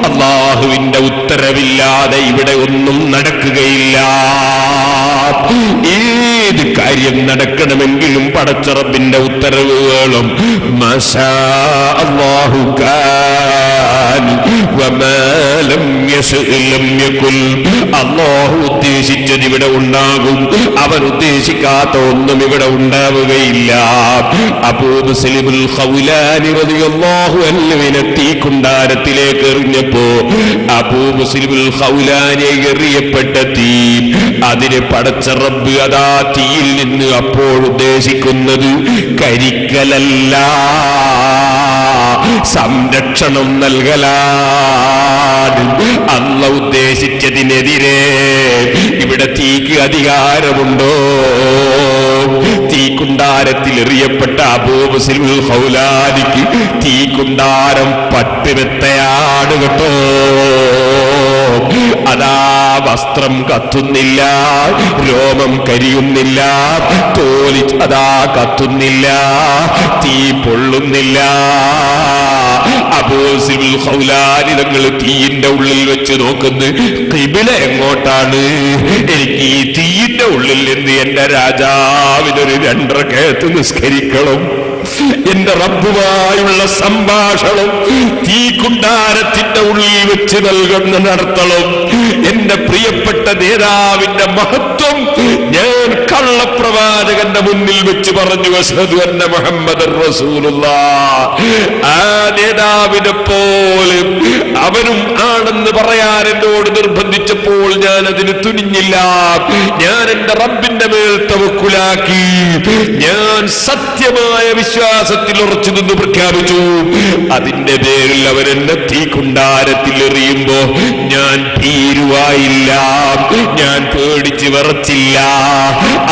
അല്ലാഹുവിന്റെ ഉത്തരവില്ലാതെ ഇവിടെ ഒന്നും നടക്കുകയില്ല. ഏത് കാര്യം നടക്കണമെങ്കിലും പടച്ച റബ്ബിന്റെ ഉത്തരവ് വേണം. മാഷാ അല്ലാഹു കാൻ വമാ ലം യശഅ ലം യകുൻ. അല്ലാഹു ഉദ്ദേശിച്ചത് ഇവിടെ ഉണ്ടാകും, അവൻ ഉദ്ദേശിക്കാത്ത ഒന്നും ഇവിടെ ഉണ്ടാവുകയില്ല. അബൂ മുസ്ലിമുൽ ഖൗലാനി റളിയല്ലാഹു അൻഹുവിനെ തീക്കുണ്ടാരത്തിലേക്ക് എറിഞ്ഞപ്പോ അബൂ മുസ്ലിമുൽ ഖൗലാനി എറിയപ്പെട്ട തീ, അതിനെ പടച്ച റബ്ബ് അതാ തീയിൽ നിന്ന് അപ്പോൾ ഉദ്ദേശിക്കുന്നത് കരിക്കലല്ല, സംരക്ഷണം നൽകലാണ്. അല്ലാഹു ഉദ്ദേശിച്ചതിനെതിരെ ഇവിടെ തീക്ക് അധികാരമുണ്ടോ? തീക്കുണ്ടാരത്തിൽ എറിയപ്പെട്ട അബൂ മുസ്ലിമുൽ ഖൗലാനിക്ക് തീക്കുണ്ടാരം പട്ടുമെത്തയാണ് കേട്ടോ. അതാ വസ്ത്രം കത്തുന്നില്ല, രോമം കരിയുന്നില്ല, തോലി അതാ കത്തുന്നില്ല, തീ പൊള്ളുന്നില്ല. അബൂ മുസ്ലിമുൽ ഖൗലാനി തങ്ങൾ തീയിന്റെ ഉള്ളിൽ വെച്ച് നോക്കുന്നു, ഖിബില എങ്ങോട്ടാണ്? എനിക്ക് ഈ തീയിന്റെ ഉള്ളിൽ നിന്ന് എന്റെ രാജാവിനൊരു 2 റക്അത്ത് നിസ്കരിക്കണം. എന്റെ റബ്ബുമായുള്ള സംഭാഷണം തീക്കുണ്ടാരത്തിന്റെ ഉള്ളിൽ വെച്ച് നടത്തണം. എന്റെ പ്രിയപ്പെട്ട നേതാവിന്റെ മഹത്വം ഞാൻ കള്ളപ്രവാചകന്റെ മുന്നിൽ വെച്ച് പറഞ്ഞു, അശ്ഹദു അന്ന മുഹമ്മദൻ റസൂലുള്ളാഹ്. ആ നേതാവിനെ പോലെ അവനും ആണെന്ന് പറയാൻ എന്നോട് നിർബന്ധിച്ചപ്പോൾ ഞാൻ അതിന് തുനിഞ്ഞില്ല. ഞാൻ എന്റെ റബ്ബിന്റെ മേൽ തവക്കുലാക്കി, ഞാൻ സത്യമായ വിശ്വാസത്തിൽ ഉറച്ചു നിന്ന് പ്രഖ്യാപിച്ചു. അതിന്റെ പേരിൽ അവൻ എന്നെ തീക്കുണ്ടാരത്തിൽ എറിയുമ്പോ ഞാൻ ഭീരുവായില്ല, ഞാൻ പേടിച്ച് വിറച്ചില്ല.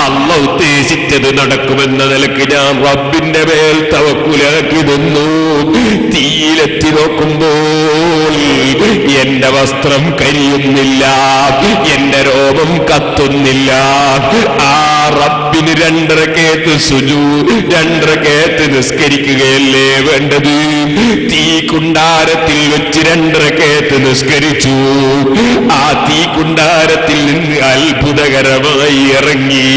അല്ലാഹു ഉദ്ദേശിച്ചത് നടക്കുമെന്ന നിലക്ക് ഞാൻ റബ്ബിന്റെ മേൽ തവക്കുലാക്കി നിന്നു. തീയിലെത്തി നോക്കുമ്പോൾ എന്റെ വസ്ത്രം കരിയുന്നില്ല, എന്റെ രോമം കത്തുന്നില്ല. ആ റബ്ബിന് 2 റക്അത്ത് സുജൂദ്, 2 റക്അത്ത് നിസ്കരിക്കുകയല്ലേ വേണ്ടത്? തീക്കുണ്ടാരത്തിൽ വെച്ച് 2 റക്അത്ത് നിസ്കരിച്ചു. ആ തീക്കുണ്ടാരത്തിൽ നിന്ന് അത്ഭുതകരമായി ഇറങ്ങി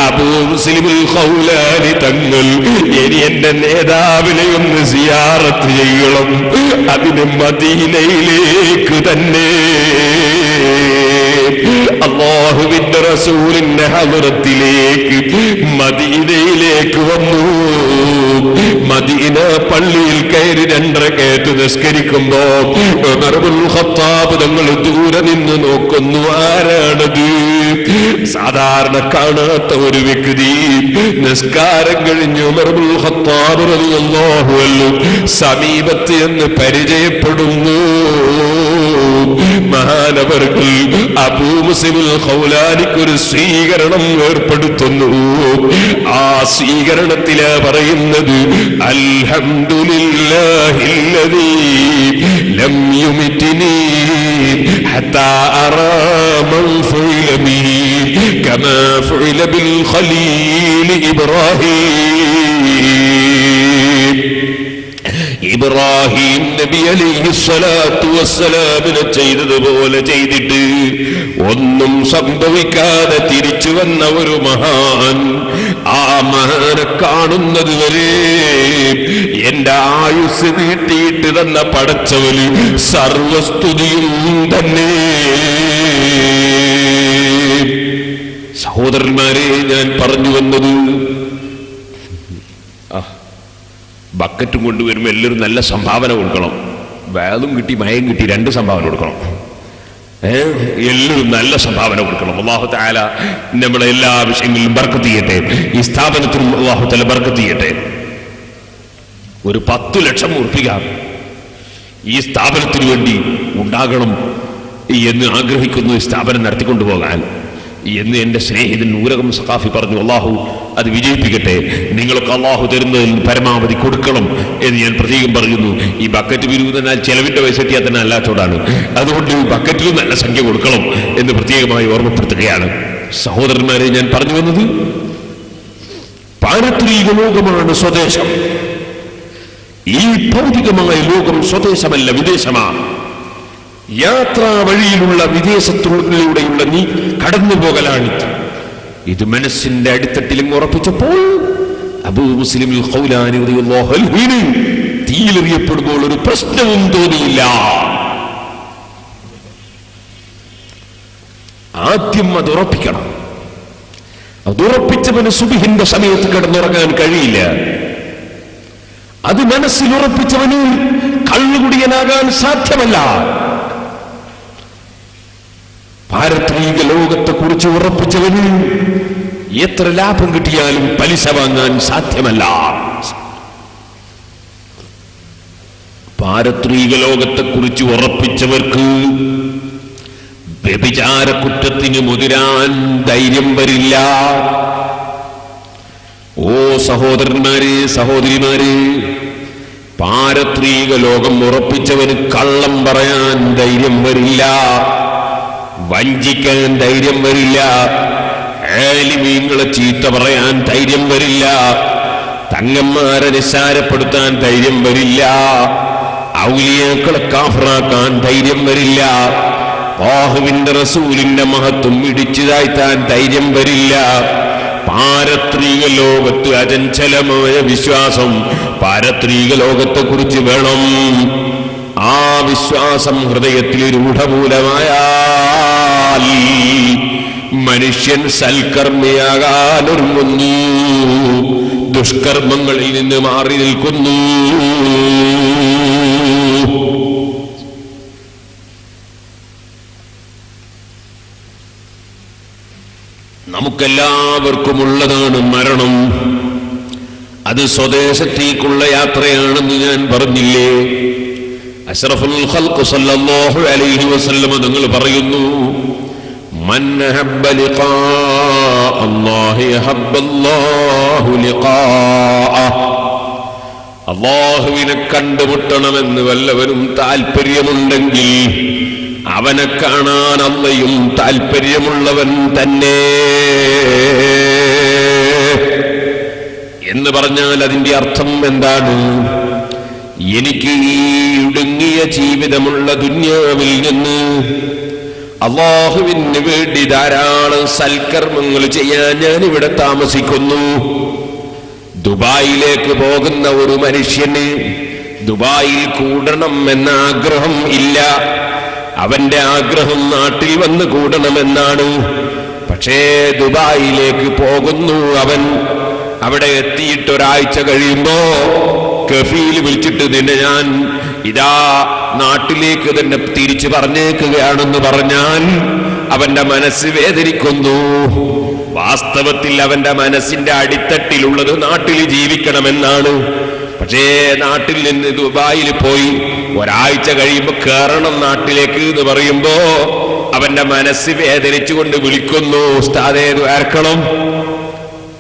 അബൂ മുസ്ലിമുൽ ഖൗലാനി തങ്ങൾ, ഇനി എന്റെ നേതാവിനെ ഒന്ന് സിയാറത്ത് ചെയ്യണം. അതിന് മദീനയിലേക്ക് തന്നെ അല്ലാഹുവിന്റെ റസൂലിന്റെ ഹളറത്തിലേക്ക് മദീനയിലേക്ക് വന്നു. മദീന പള്ളിയിൽ കയറി 2 റക്അത്ത് നിസ്കരിക്കുമ്പോ ഉമർ ഇബ്നുൽ ഖത്താബ് തങ്ങൾ ദൂരെ നിന്ന് നോക്കുന്നു. ആരാണത്? സാധാരണ കാണാത്ത ഒരു വ്യക്തി. നിസ്കാരം കഴിഞ്ഞ് ഉമർ ഇബ്നുൽ ഖത്താബ് റളിയല്ലാഹു അൻഹു സമീപത്ത് എന്ന് പരിചയപ്പെടുന്നു. മഹാനവർകൾ അബൂ മുസ്ലിമുൽ ഖൗലാനിക്ക് ഒരു സ്വീകരണം ഏർപ്പെടുത്തുന്നു. ആ സ്വീകരണത്തിലാ പറയുന്നത്, അൽഹംദുലില്ലാഹില്ലദീ ലം യുമിത്നി ഹത്താ അറാ മൻ ഫുഇല ബിഹി കമാ ഫുഇല ബിൽ ഖലീൽ ഇബ്രാഹിം നബി അലൈഹി സ്വലാത്തു വസ്സലാമിനെ ചെയ്തതുപോലെ ചെയ്തിട്ട് ഒന്നും സംഭവിക്കാതെ തിരിച്ചു വന്ന ഒരു മഹാൻ. ആ മഹാനെ കാണുന്നത് വരെ എന്റെ ആയുസ് നീട്ടിയിട്ട് തന്ന പടച്ചവന് സർവസ്തുതിയും തന്നെ. സഹോദരന്മാരെ, ഞാൻ പറഞ്ഞു വന്നത്, ബക്കറ്റും കൊണ്ടുവരുമ്പോൾ എല്ലാവരും നല്ല സംഭാവന കൊടുക്കണം. വേദം കിട്ടി മയം കിട്ടി 2 സംഭാവന കൊടുക്കണം. എല്ലാവരും നല്ല സംഭാവന കൊടുക്കണം. അല്ലാഹു തആല നമ്മളെ എല്ലാ വിഷയങ്ങളിലും ബർക്കത്ത് ചെയ്യട്ടെ. ഈ സ്ഥാപനത്തിനും അല്ലാഹു തആല ബർക്കത്ത് ചെയ്യട്ടെ. ഒരു 10 ലക്ഷം ഉറുപ്പിക ഈ സ്ഥാപനത്തിന് വേണ്ടി ഉണ്ടാകണം എന്ന് ആഗ്രഹിക്കുന്നു, ഈ സ്ഥാപനം നടത്തിക്കൊണ്ടുപോകാൻ എന്ന് എൻ്റെ സ്നേഹിതൻ നൂരകം സഖാഫി പറഞ്ഞു. അല്ലാഹു അത് വിജയിപ്പിക്കട്ടെ. നിങ്ങളൊക്കെ അല്ലാഹു തരുന്നതിൽ പരമാവധി കൊടുക്കണം എന്ന് ഞാൻ പ്രത്യേകം പറയുന്നു. ഈ ബക്കറ്റ് പിരിവ് തന്നെ ചെലവിൻ്റെ പൈസ കിട്ടിയാൽ തന്നെ അല്ലാത്തോടാണ്. അതുകൊണ്ട് ബക്കറ്റിലും നല്ല സംഖ്യ കൊടുക്കണം എന്ന് പ്രത്യേകമായി ഓർമ്മപ്പെടുത്തുകയാണ്. സഹോദരന്മാരെ, ഞാൻ പറഞ്ഞു വന്നത്, പാരത്രിക ലോകമാണ് സ്വദേശം. ഈ ഭൗതികമായ ലോകം സ്വദേശമല്ല, വിദേശമാണ്. യാത്രാ വഴിയിലുള്ള വിദേശത്തിലൂടെയുള്ള നീ കടന്നുപോകലാണിത്. ഇത് മനസ്സിന്റെ അടിത്തട്ടിലും ഉറപ്പിച്ചപ്പോൾ അബൂ മുസ്ലിം ഖൗലാനി റളിയല്ലാഹു അൻഹു തീയിലെറിയപ്പെടുമ്പോൾ ഒരു പ്രശ്നവും തോന്നിയില്ല. ആദ്യം അത് ഉറപ്പിക്കണം. അതുറപ്പിച്ചവന് സുബ്ഹിന്റെ സമയത്ത് കിടന്നുറങ്ങാൻ കഴിയില്ല. അത് മനസ്സിൽ ഉറപ്പിച്ചവന് കള്ളുകുടിയനാകാൻ സാധ്യമല്ല. പാരത്രിക ലോകത്തെ കുറിച്ച് ഉറപ്പിച്ചവന് എത്ര ലാഭം കിട്ടിയാലും പലിശ വാങ്ങാൻ സാധ്യമല്ല. പാരത്രിക ലോകത്തെ കുറിച്ച് ഉറപ്പിച്ചവർക്ക് വ്യഭിചാര കുറ്റത്തിന് മുതിരാൻ ധൈര്യം വരില്ല. ഓ സഹോദരന്മാരെ, സഹോദരിമാരെ, പാരത്രിക ലോകം ഉറപ്പിച്ചവന് കള്ളം പറയാൻ ധൈര്യം വരില്ല, വഞ്ചിക്കാൻ ധൈര്യം വരില്ല, ആലിമീങ്ങളെ ചീത്ത പറയാൻ ധൈര്യം വരില്ല, തങ്ങന്മാരെ നിസ്സാരപ്പെടുത്താൻ ധൈര്യം വരില്ല, ഔലിയാക്കളെ കാഫിറാക്കാൻ ധൈര്യം വരില്ല, അല്ലാഹുവിന്റെ റസൂലിന്റെ മഹത്വം ഇടിച്ചു താഴ്ത്താൻ ധൈര്യം വരില്ല. പാരത്രിക ലോകത്ത് അചഞ്ചലമായ വിശ്വാസം പാരത്രിക ലോകത്തെ കുറിച്ച് വേണം. ആ വിശ്വാസം ഹൃദയത്തിൽ രൂഢമൂലമായാൽ മനുഷ്യൻ സൽക്കർമ്മിയാകാനൊരുങ്ങുന്നു, ദുഷ്കർമ്മങ്ങളിൽ നിന്ന് മാറി നിൽക്കുന്നു. നമുക്കെല്ലാവർക്കുമുള്ളതാണ് മരണം. അത് സ്വദേശത്തേക്കുള്ള യാത്രയാണെന്ന് ഞാൻ പറഞ്ഞില്ലേ? അഷ്റഫുൽ ഖൽഖ് സല്ലല്ലാഹു അലൈഹി വസല്ലം തങ്ങൾ പറയുന്നു, മൻ അഹബ്ബ ലിഖാ അല്ലാഹി അഹബ്ബല്ലാഹു ലിഖാഅഹ്. അല്ലാഹുവിനെ കണ്ടുമുട്ടണമെന്ന് വല്ലവനും താല്പര്യമുണ്ടെങ്കിൽ അവനെ കാണാൻ അള്ളയും താല്പര്യമുള്ളവൻ തന്നെ എന്ന് പറഞ്ഞാൽ അതിന്റെ അർത്ഥം എന്താണ്? എനിക്ക് ഈ ഇടുങ്ങിയ ജീവിതമുള്ള ദുന്യാവിൽ നിന്ന് അല്ലാഹുവിന് വേണ്ടി ധാരാളം സൽക്കർമ്മങ്ങൾ ചെയ്യാൻ ഞാൻ ഇവിടെ താമസിക്കുന്നു. ദുബായിലേക്ക് പോകുന്ന ഒരു മനുഷ്യന് ദുബായിൽ കൂടണം എന്ന ആഗ്രഹം ഇല്ല. അവന്റെ ആഗ്രഹം നാട്ടിൽ വന്ന് കൂടണമെന്നാണ്. പക്ഷേ ദുബായിലേക്ക് പോകുന്നു അവൻ. അവിടെ എത്തിയിട്ട് ഒരാഴ്ച കഴിയുമ്പോ കഫീൽ വിളിച്ചിട്ട് നിന്നെ ഞാൻ ഇതാ നാട്ടിലേക്ക് തന്നെ തിരിച്ചു പറഞ്ഞേക്കുകയാണെന്ന് പറഞ്ഞാൽ അവന്റെ മനസ്സ് വേദനിക്കുന്നു. വാസ്തവത്തിൽ അവന്റെ മനസ്സിന്റെ അടിത്തട്ടിലുള്ളത് നാട്ടിൽ ജീവിക്കണമെന്നാണ്. പക്ഷേ നാട്ടിൽ നിന്ന് ദുബായിൽ പോയി ഒരാഴ്ച കഴിയുമ്പോ കേറണം നാട്ടിലേക്ക് എന്ന് പറയുമ്പോ അവന്റെ മനസ്സ് വേദനിച്ചുകൊണ്ട് വിളിക്കുന്നു, ഉസ്താദേ ദ്വാരക്കണം.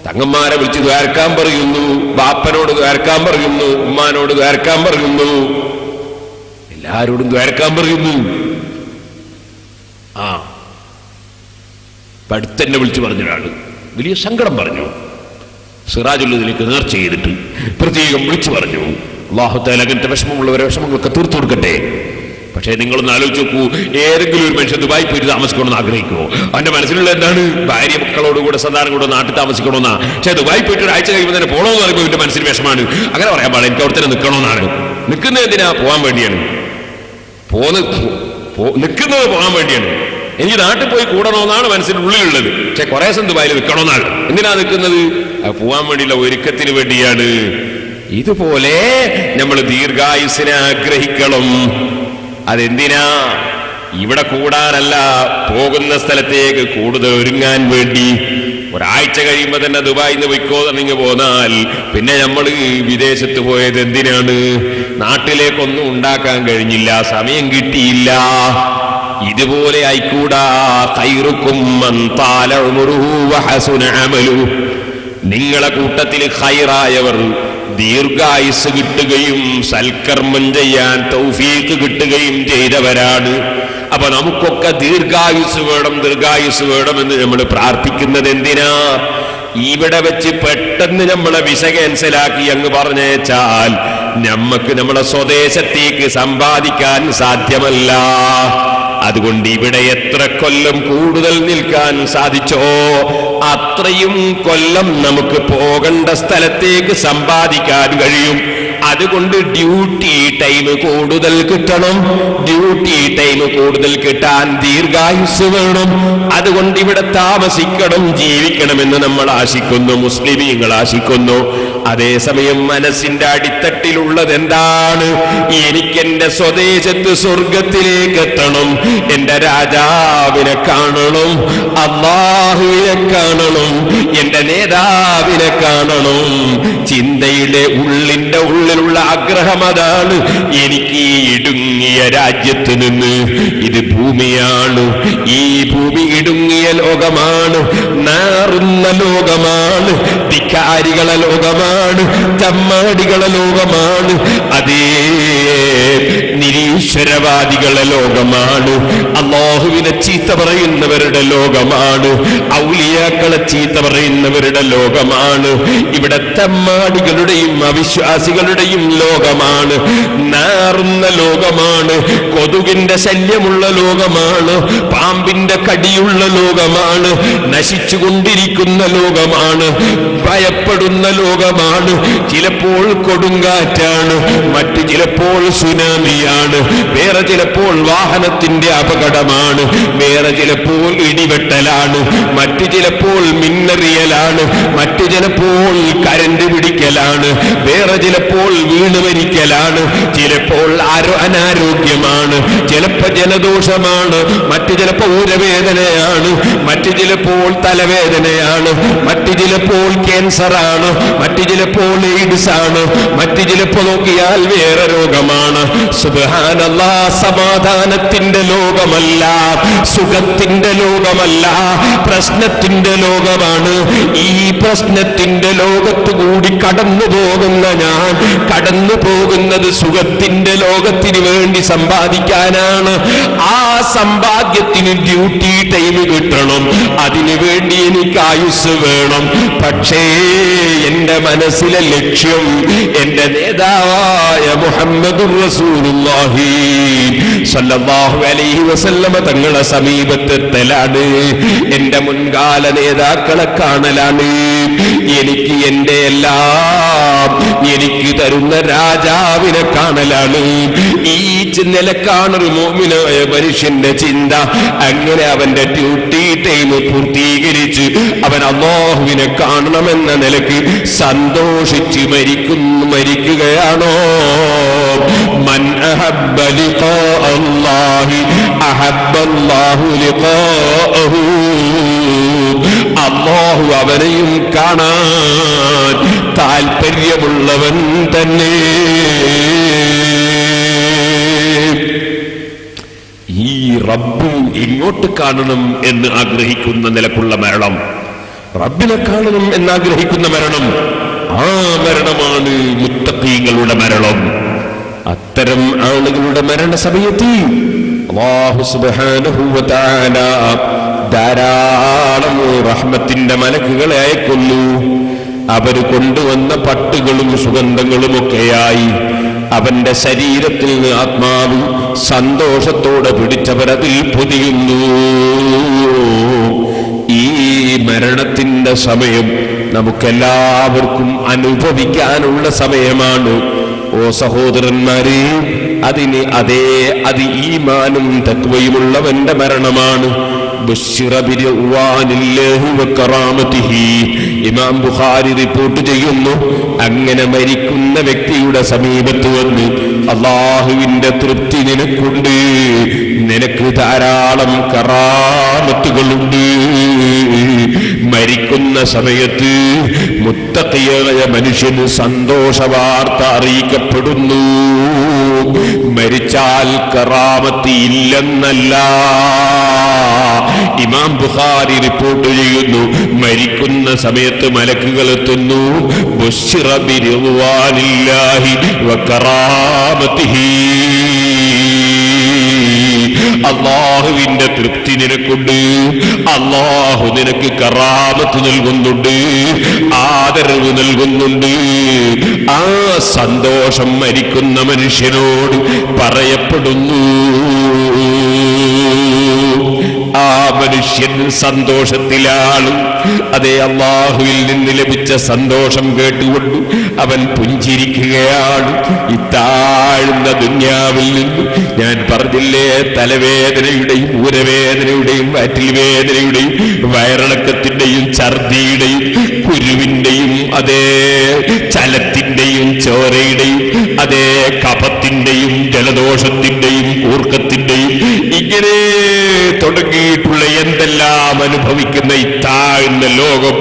തങ്ങന്മാരെ വിളിച്ച് ദ്വാരക്കാൻ പറയുന്നു, ബാപ്പനോട് ദ്വാരക്കാൻ പറയുന്നു, ഉമ്മാനോട് ദ്വാരക്കാൻ പറയുന്നു, എല്ലാരോടും ദ്വാരക്കാൻ പറയുന്നു. അടുത്തന്നെ വിളിച്ചു പറഞ്ഞൊരാള് വലിയ സങ്കടം പറഞ്ഞു. സിറാജുല്ലതിലേക്ക് നേർച്ച ചെയ്തിട്ട് പ്രത്യേകം വിളിച്ചു പറഞ്ഞു, അല്ലാഹു തആല അങ്ങനത്തെ വിഷമമുള്ളവരെ വിഷമങ്ങളൊക്കെ തീർത്തു കൊടുക്കട്ടെ. പക്ഷേ നിങ്ങളൊന്ന് ആലോചിച്ച് നോക്കൂ, ഏതെങ്കിലും ഒരു മനുഷ്യൻ ദുബായി പോയിട്ട് താമസിക്കണമെന്ന് ആഗ്രഹിക്കുമോ? അവന്റെ മനസ്സിലുള്ള എന്താണ്? ഭാര്യ മക്കളോടുകൂടെ സന്താനം കൂടെ നാട്ടിൽ താമസിക്കണമെന്നാ. പക്ഷേ ദുബായി പോയിട്ട് ഒരാഴ്ച കഴിയുമ്പോൾ തന്നെ പോകണമെന്ന് പറയുമ്പോൾ എന്റെ മനസ്സിന് വിഷമാണ്. അങ്ങനെ പറയാൻ പാടില്ല, എനിക്ക് അവിടെ തന്നെ നിൽക്കണമെന്നാണ്. നിൽക്കുന്നത് എന്തിനാ? പോകാൻ വേണ്ടിയാണ്. നിൽക്കുന്നത് പോകാൻ വേണ്ടിയാണ്. എനിക്ക് നാട്ടിൽ പോയി കൂടണമെന്നാണ് മനസ്സിനുള്ളിലുള്ളത്. പക്ഷെ കുറേ ദിവസം ദുബായിൽ നിൽക്കണമെന്നാണ്. എന്തിനാ നിൽക്കുന്നത്? പോവാൻ വേണ്ടിയുള്ള ഒരുക്കത്തിന് വേണ്ടിയാണ്. ഇതുപോലെ നമ്മൾ ദീർഘായുസ്സിനെ ആഗ്രഹിക്കണം. അതെന്തിനാ? ഇവിടെ കൂടാനല്ല, പോകുന്ന സ്ഥലത്തേക്ക് കൂടുതൽ ഒരുങ്ങാൻ വേണ്ടി. ഒരാഴ്ച കഴിയുമ്പോ തന്നെ ദുബായിൽ നിന്ന് പോയിക്കോ നിങ്ങൾ പോന്നാൽ പിന്നെ നമ്മൾ വിദേശത്ത് പോയത് എന്തിനാണ്? നാട്ടിലേക്കൊന്നും ഉണ്ടാക്കാൻ കഴിഞ്ഞില്ല, സമയം കിട്ടിയില്ല. ഇതുപോലെ ആയിക്കൂടാ. ഖൈറുക്കും മൻ താല ഉമറുഹു വഹസുന അമലുഹു. നിങ്ങളെ കൂട്ടത്തിൽ ഖൈറായവർ ദീർഘായുസ് കിട്ടുകയും സൽക്കർമ്മം ചെയ്യാൻ തൗഫീഖ് കിട്ടുകയും ചെയ്തവരാണ്. അപ്പൊ നമുക്കൊക്കെ ദീർഘായുസ് വേണം, ദീർഘായുസ് വേണമെന്ന് നമ്മൾ പ്രാർത്ഥിക്കുന്നത് എന്തിനാ? ഇവിടെ വെച്ച് പെട്ടെന്ന് നമ്മളെ വിസ ക്യാൻസലാക്കി അങ്ങ് പറഞ്ഞേച്ചാൽ നമ്മക്ക് നമ്മളെ സ്വദേശത്തേക്ക് സമ്പാദിക്കാൻ സാധ്യമല്ല. അതുകൊണ്ട് ഇവിടെ എത്ര കൊല്ലം കൂടുതൽ നിൽക്കാൻ സാധിച്ചോ അത്രയും കൊല്ലം നമുക്ക് പോകേണ്ട സ്ഥലത്തേക്ക് സമ്പാദിക്കാൻ കഴിയും. അതുകൊണ്ട് ഡ്യൂട്ടി ടൈം കൂടുതൽ കിട്ടണം. ഡ്യൂട്ടി ടൈം കൂടുതൽ കിട്ടാൻ ദീർഘായുസ് വേണം. അതുകൊണ്ട് ഇവിടെ താമസിക്കണം, ജീവിക്കണമെന്ന് നമ്മൾ ആശിക്കുന്നു, മുസ്ലിമീങ്ങൾ ആശിക്കുന്നു. അതേസമയം മനസ്സിന്റെ അടിത്തട്ടിലുള്ളത് എന്താണ്? എനിക്കെന്റെ സ്വദേശത്ത് സ്വർഗത്തിലേക്ക് എത്തണം, എന്റെ രാജാവിനെ കാണണം, അല്ലാഹുവിനെ കാണണം, എന്റെ നേതാവിനെ കാണണം. ചിന്തയുടെ ഉള്ളിന്റെ ഉള്ളിലുള്ള ആഗ്രഹം അതാണ്. എനിക്ക് ഈ ഇടുങ്ങിയ രാജ്യത്ത് നിന്ന്, ഇത് ഭൂമിയാണ്, ഈ ഭൂമി ഇടുങ്ങിയ ലോകമാണ്, നാറുന്ന ലോകമാണ്, ധിക്കാരികളെ ലോകമാണ്, ചമ്മാടികളെ ലോകമാണ്, അതേ നിരീശ്വരവാദികളെ ലോകമാണ്, അല്ലാഹുവിനെ ചീത്ത പറയുന്നവരുടെ ലോകമാണ്, ഔലിയാക്കളെ ചീത്ത പറയുന്നവരുടെ ലോകമാണ്, ഇവിടെ തമ്മാടികളുടെയും അവിശ്വാസികളുടെയും ലോകമാണ്, നാറുന്ന ലോകമാണ്, കൊതുകിന്റെ ശല്യമുള്ള ലോകമാണ്, പാമ്പിന്റെ കടിയുള്ള ലോകമാണ്, നശിച്ചുകൊണ്ടിരിക്കുന്ന ലോകമാണ്, ഭയപ്പെടുന്ന ലോകമാണ്. ചിലപ്പോൾ കൊടുങ്കാറ്റാണ്, മറ്റു ചിലപ്പോൾ സുനാമിയാണ്, വേറെ ചിലപ്പോൾ വാഹനത്തിന്റെ അപകടമാണ്, വേറെ ചിലപ്പോൾ ഇടിവെട്ടലാണ്, മറ്റു ചിലപ്പോൾ മിന്നറിയലാണ്, മറ്റു ചിലപ്പോൾ കരണ്ട് പിടിക്കലാണ്, വേറെ ചിലപ്പോൾ വീണ് മരിക്കലാണ്, ചിലപ്പോൾ അനാരോഗ്യമാണ്, ചിലപ്പോൾ ജലദോഷമാണ്, മറ്റു ചിലപ്പോൾ ഊരവേദനയാണ്, മറ്റു ചിലപ്പോൾ തലവേദനയാണ്, മറ്റു ചിലപ്പോൾ ക്യാൻസറാണ്, മറ്റു ചിലപ്പോൾ എയ്ഡ്സ് ആണ്, മറ്റു ചിലപ്പോൾ നോക്കിയാൽ വേറെ രോഗമാണ്. സുബ്ഹാനല്ലാഹ്, സമാധാനത്തിന്റെ ലോകമല്ല, സുഖത്തിന്റെ ലോകമല്ല, പ്രശ്നത്തിന്റെ ലോകമാണ്. ഈ പ്രശ്നത്തിന്റെ ലോകത്ത് കൂടി കടന്നു പോകുന്ന ഞാൻ കടന്നു പോകുന്നത് സുഖത്തിന്റെ ലോകത്തിന് വേണ്ടി സമ്പാദിക്കാനാണ്. ആ സമ്പാദ്യത്തിന് ഡ്യൂട്ടി ടൈം കിട്ടണം, അതിനു വേണ്ടി എനിക്ക് ആയുസ് വേണം. പക്ഷേ എന്റെ മനസ്സിലെ ലക്ഷ്യം എന്റെ നേതാവായ മുഹമ്മദുർ റസൂലുള്ളാഹി സ്വല്ലല്ലാഹു അലൈഹി വസല്ലമ തങ്ങളെ സമീപത്തെത്തലാണ്, എന്റെ മുൻകാല നേതാക്കളെ കാണലാണ്, എനിക്ക് എന്റെ എല്ലാം എനിക്ക് തരുന്ന രാജാവിനെ കാണലാണ്. ഈ നിലക്കാണൊരു മുഅ്മിനായ മനുഷ്യന്റെ ചിന്ത. അങ്ങനെ അവന്റെ ഡ്യൂട്ടി ടൈം പൂർത്തീകരിച്ച് അവൻ അല്ലാഹുവിനെ കാണണമെന്ന നിലയ്ക്ക് സന്തോഷിച്ച് മരിക്കുകയാണോ? മൻ അഹബ്ബ ലിഖാ അല്ലാഹി അഹബ്ബ അല്ലാഹു ലിഖാഅഹു. അല്ലാഹു അവനെയും കാണാൻ താല്പര്യമുള്ളവൻ തന്നെ. ഈ റബ്ബ് എങ്ങോട്ട് കാണണം എന്ന് ആഗ്രഹിക്കുന്ന നിലക്കുള്ള മരണം, റബ്ബിനെ കാണണം എന്നാഗ്രഹിക്കുന്ന മരണം, ആ മരണമാണ് മുത്തഖീങ്ങളുടെ മരണം. അത്തരം ആളുകളുടെ മരണസമയത്ത് അല്ലാഹു സുബ്ഹാനഹു വ തആല ധാരാളം റഹ്മത്തിന്റെ മലക്കുകളെ അയക്കുന്നു. അവര് കൊണ്ടുവന്ന പട്ടുകളും സുഗന്ധങ്ങളും ഒക്കെയായി അവന്റെ ശരീരത്തിൽ നിന്ന് ആത്മാവ് സന്തോഷത്തോടെ പിടിച്ചവരതിൽ പൊതിയുന്നു. ഈ മരണത്തിന്റെ സമയം നമുക്കെല്ലാവർക്കും അനുഭവിക്കാനുള്ള സമയമാണ്. ഓ സഹോദരന്മാരെ, അത് ഈമാനും തഖ്വയുമുള്ളവന്റെ മരണമാണ്. ഇമാം ബുഖാരി റിപ്പോർട്ട് ചെയ്യുന്നു, അങ്ങനെ മരിക്കുന്ന വ്യക്തിയുടെ സമീപത്ത് വന്ന് അല്ലാഹുവിന്റെ തൃപ്തി നിനക്കുണ്ട്, നിനക്ക് ധാരാളം കറാമത്തുകളുണ്ട്. മരിക്കുന്ന സമയത്ത് മുത്തഖിയായ മനുഷ്യന് സന്തോഷ വാർത്ത അറിയിക്കപ്പെടുന്നു. മരിച്ചാൽ കറാമത്ത് ഇല്ലെന്നല്ല. ഇമാം ബുഖാരി റിപ്പോർട്ട് ചെയ്യുന്നു, മരിക്കുന്ന സമയത്ത് മലക്കുകൾ എത്തുന്നു. ബുശ്ശിറ ബിറിദ്വാനില്ലാഹി വ കറാമത്തിഹി. അള്ളാഹുവിന്റെ തൃപ്തി നിനക്കുണ്ട്, അള്ളാഹു നിനക്ക് കറാമത്ത് നൽകുന്നുണ്ട്, ആദരവ് നൽകുന്നുണ്ട്. ആ സന്തോഷം മരിക്കുന്ന മനുഷ്യനോട് പറയപ്പെടുന്നു. ആ മനുഷ്യൻ സന്തോഷത്തിലാണ്. അതേ, അള്ളാഹുവിൽ നിന്ന് ലഭിച്ച സന്തോഷം കേട്ടുകൊണ്ട് അവൻ പുഞ്ചിരിക്കുകയാണ്. ഈ താഴ്ന്ന ദുന്യാവിൽ നിന്ന് ഞാൻ പറഞ്ഞില്ലേ, തലവേദനയുടെയും ഊരവേദനയുടെയും വയറ്റിൽ വേദനയുടെയും വയറിളക്കത്തിന്റെയും ഛർദിയുടെയും കുരുവിന്റെയും അതേ ചലത്തിന്റെയും ചോരയുടെയും അതേ കഫത്തിന്റെയും ജലദോഷത്തിന്റെയും കൂർക്കത്തിന്റെയും ഇങ്ങനെ തുടങ്ങിയിട്ടുള്ള എന്തെല്ലാം അനുഭവിക്കുന്ന ഈ താഴ്ന്ന ലോകം,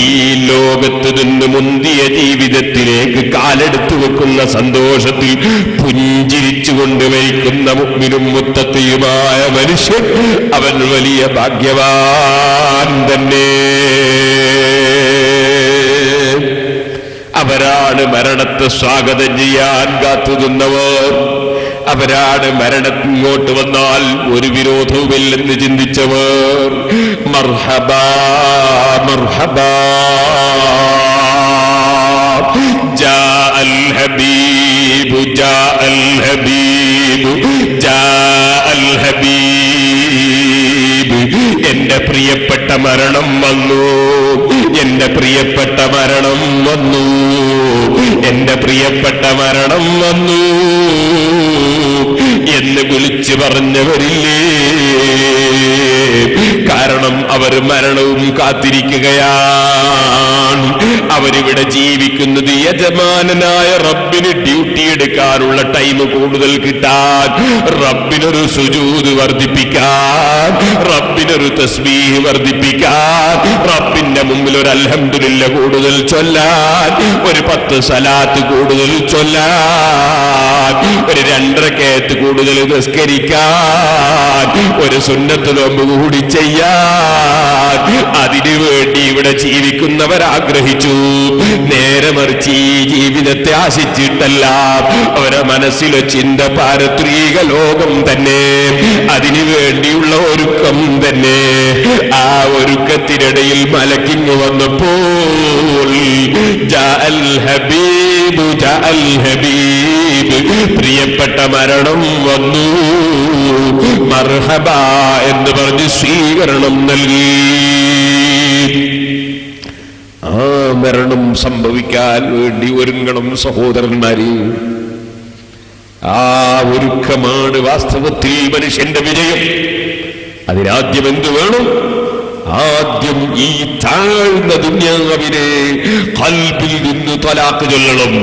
ഈ ലോകത്ത് നിന്ന് മുന്തിയ ജീവിതത്തിലേക്ക് കാലെടുത്തു വെക്കുന്ന സന്തോഷത്തിൽ പുഞ്ചിരിച്ചുകൊണ്ട് വഹിക്കുന്ന മുഅ്മിനും മുത്തഖിയുമായ മനുഷ്യൻ അവൻ വലിയ ഭാഗ്യവാൻ തന്നെ. അവരാണ് മരണത്തെ സ്വാഗതം ചെയ്യാൻ കാത്തുനിന്നവർ. അവരാണ് മരണത്തിങ്ങോട്ട് വന്നാൽ ഒരു വിരോധവുമില്ലെന്ന് ചിന്തിച്ചവർ. മർഹബാ മർഹബാ ജാഅൽ ഹബീബ് ജാഅൽ ഹബീബ് ജാഅൽ ഹബീബ്. എന്റെ പ്രിയപ്പെട്ട മരണം വന്നു, എന്റെ പ്രിയപ്പെട്ട മരണം വന്നു, എന്റെ പ്രിയപ്പെട്ട മരണം വന്നു എന്ന് വിളിച്ചു പറഞ്ഞവരില്ലേ? കാരണം അവർ മരണവും കാത്തിരിക്കുകയാണ്. അവരിവിടെ ജീവിക്കുന്നത് യജമാനനായ റബ്ബിന് ഡ്യൂട്ടി എടുക്കാനുള്ള ടൈം കൂടുതൽ കിട്ടാൻ, റബ്ബിനൊരു സുജൂദ് വർദ്ധിപ്പിക്കാൻ, റബ്ബിനൊരു തസ്ബീഹ് വർദ്ധിപ്പിക്കാൻ, റബ്ബിന്റെ മുമ്പിൽ ഒരു അൽഹംദുലില്ലാ കൂടുതൽ ചൊല്ലാൻ, ഒരു 10 സലാത്ത് കൂടുതൽ ചൊല്ലാൻ, ഒരു 2 റക്അത്ത് കൂടുതൽ നിസ്കരിക്കാൻ, ഒരു സുന്നത്ത് നോമ്പ് കൂടി ചെയ്യാൻ, അതിനു വേണ്ടി ഇവിടെ ജീവിക്കുന്നവർ ആഗ്രഹിച്ചു. നേരെ മറിച്ച് ഈ ജീവിതത്തെ ആശിച്ചിട്ടല്ല, അവരെ മനസ്സിലെ ചിന്ത പാരത്രിക ലോകം തന്നെ, അതിനു വേണ്ടിയുള്ള ഒരുക്കം തന്നെ. ആ ഒരുക്കത്തിനിടയിൽ മലക്കിങ് വന്നപ്പോൾ ജാഅൽ ഹബീബ് ജാഅൽ ഹബീബ്, പ്രിയപ്പെട്ട മരണം വന്നു, മർഹബ എന്ന് പറഞ്ഞ് സ്വീകരണം നൽകി. ആ മരണം സംഭവിക്കാൻ വേണ്ടി ഒരുങ്ങണം സഹോദരന്മാരെ. ആ ഒരുക്കമാണ് വാസ്തവത്തിൽ മനുഷ്യന്റെ വിജയം. അതിനാദ്യം എന്ത് വേണം? ആദ്യം ഈ താഴ്ന്ന ദുനിയാവിനെ ഖൽബിൽ നിന്ന് തലാഖ് ചൊല്ലണം.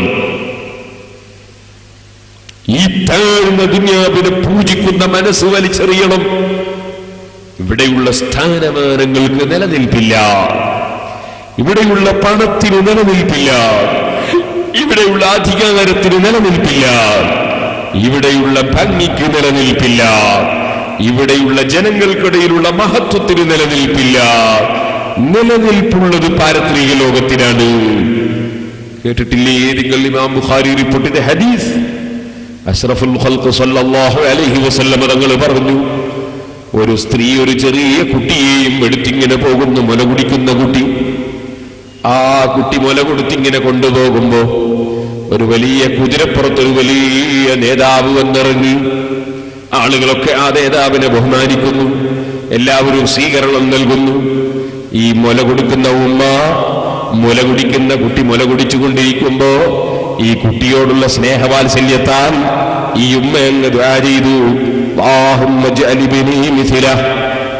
ഈ താഴ്ന്ന ദുനിയാവിനെ പൂജിക്കുന്ന മനസ്സ് വലിച്ചെറിയണം. ഇവിടെയുള്ള സ്ഥാനമാനങ്ങൾക്ക് നിലനിൽപ്പില്ല, ഇവിടെയുള്ള പണത്തിന് നിലനിൽപ്പില്ല, ഇവിടെയുള്ള അധികാരത്തിന് നിലനിൽപ്പില്ല, ഇവിടെയുള്ള ഭംഗിക്ക് നിലനിൽപ്പില്ല, ഇവിടെയുള്ള ജനങ്ങൾക്കിടയിലുള്ള മഹത്വത്തിന് നിലനിൽപ്പില്ല. നിലനിൽപ്പുള്ളത് പാരത്രിക ലോകത്തിനാണ്. കേട്ടിട്ടില്ലേ നിങ്ങൾ ഇമാം ബുഖാരി റിപ്പോർട്ടിന്റെ ഹദീസ്? അഷ്റഫുൽ ഖൽഖ് സല്ലല്ലാഹു അലൈഹി വസല്ലം തങ്ങൾ പറഞ്ഞു, ഒരു സ്ത്രീ ഒരു ചെറിയ കുട്ടിയെയും എടുത്തിങ്ങനെ പോകുന്നു, മുല കുടിക്കുന്ന കുട്ടി. ആ കുട്ടി മുല കൊടുത്തിങ്ങനെ കൊണ്ടുപോകുമ്പോ ഒരു വലിയ കുതിരപ്പുറത്തൊരു വലിയ നേതാവ് വന്നിറങ്ങി. ആളുകളൊക്കെ ആ നേതാവിനെ ബഹുമാനിക്കുന്നു, എല്ലാവരും സ്വീകരണം നൽകുന്നു. ഈ മുല കൊടുക്കുന്ന ഉമ്മ, മുല കുടിക്കുന്ന കുട്ടി മുല കുടിച്ചുകൊണ്ടിരിക്കുമ്പോ ഈ കുട്ടിയോടുള്ള സ്നേഹവാത്സല്യത്താൽ ഈ ഉമ്മ അങ്ങ് ദുആ ചെയ്തു,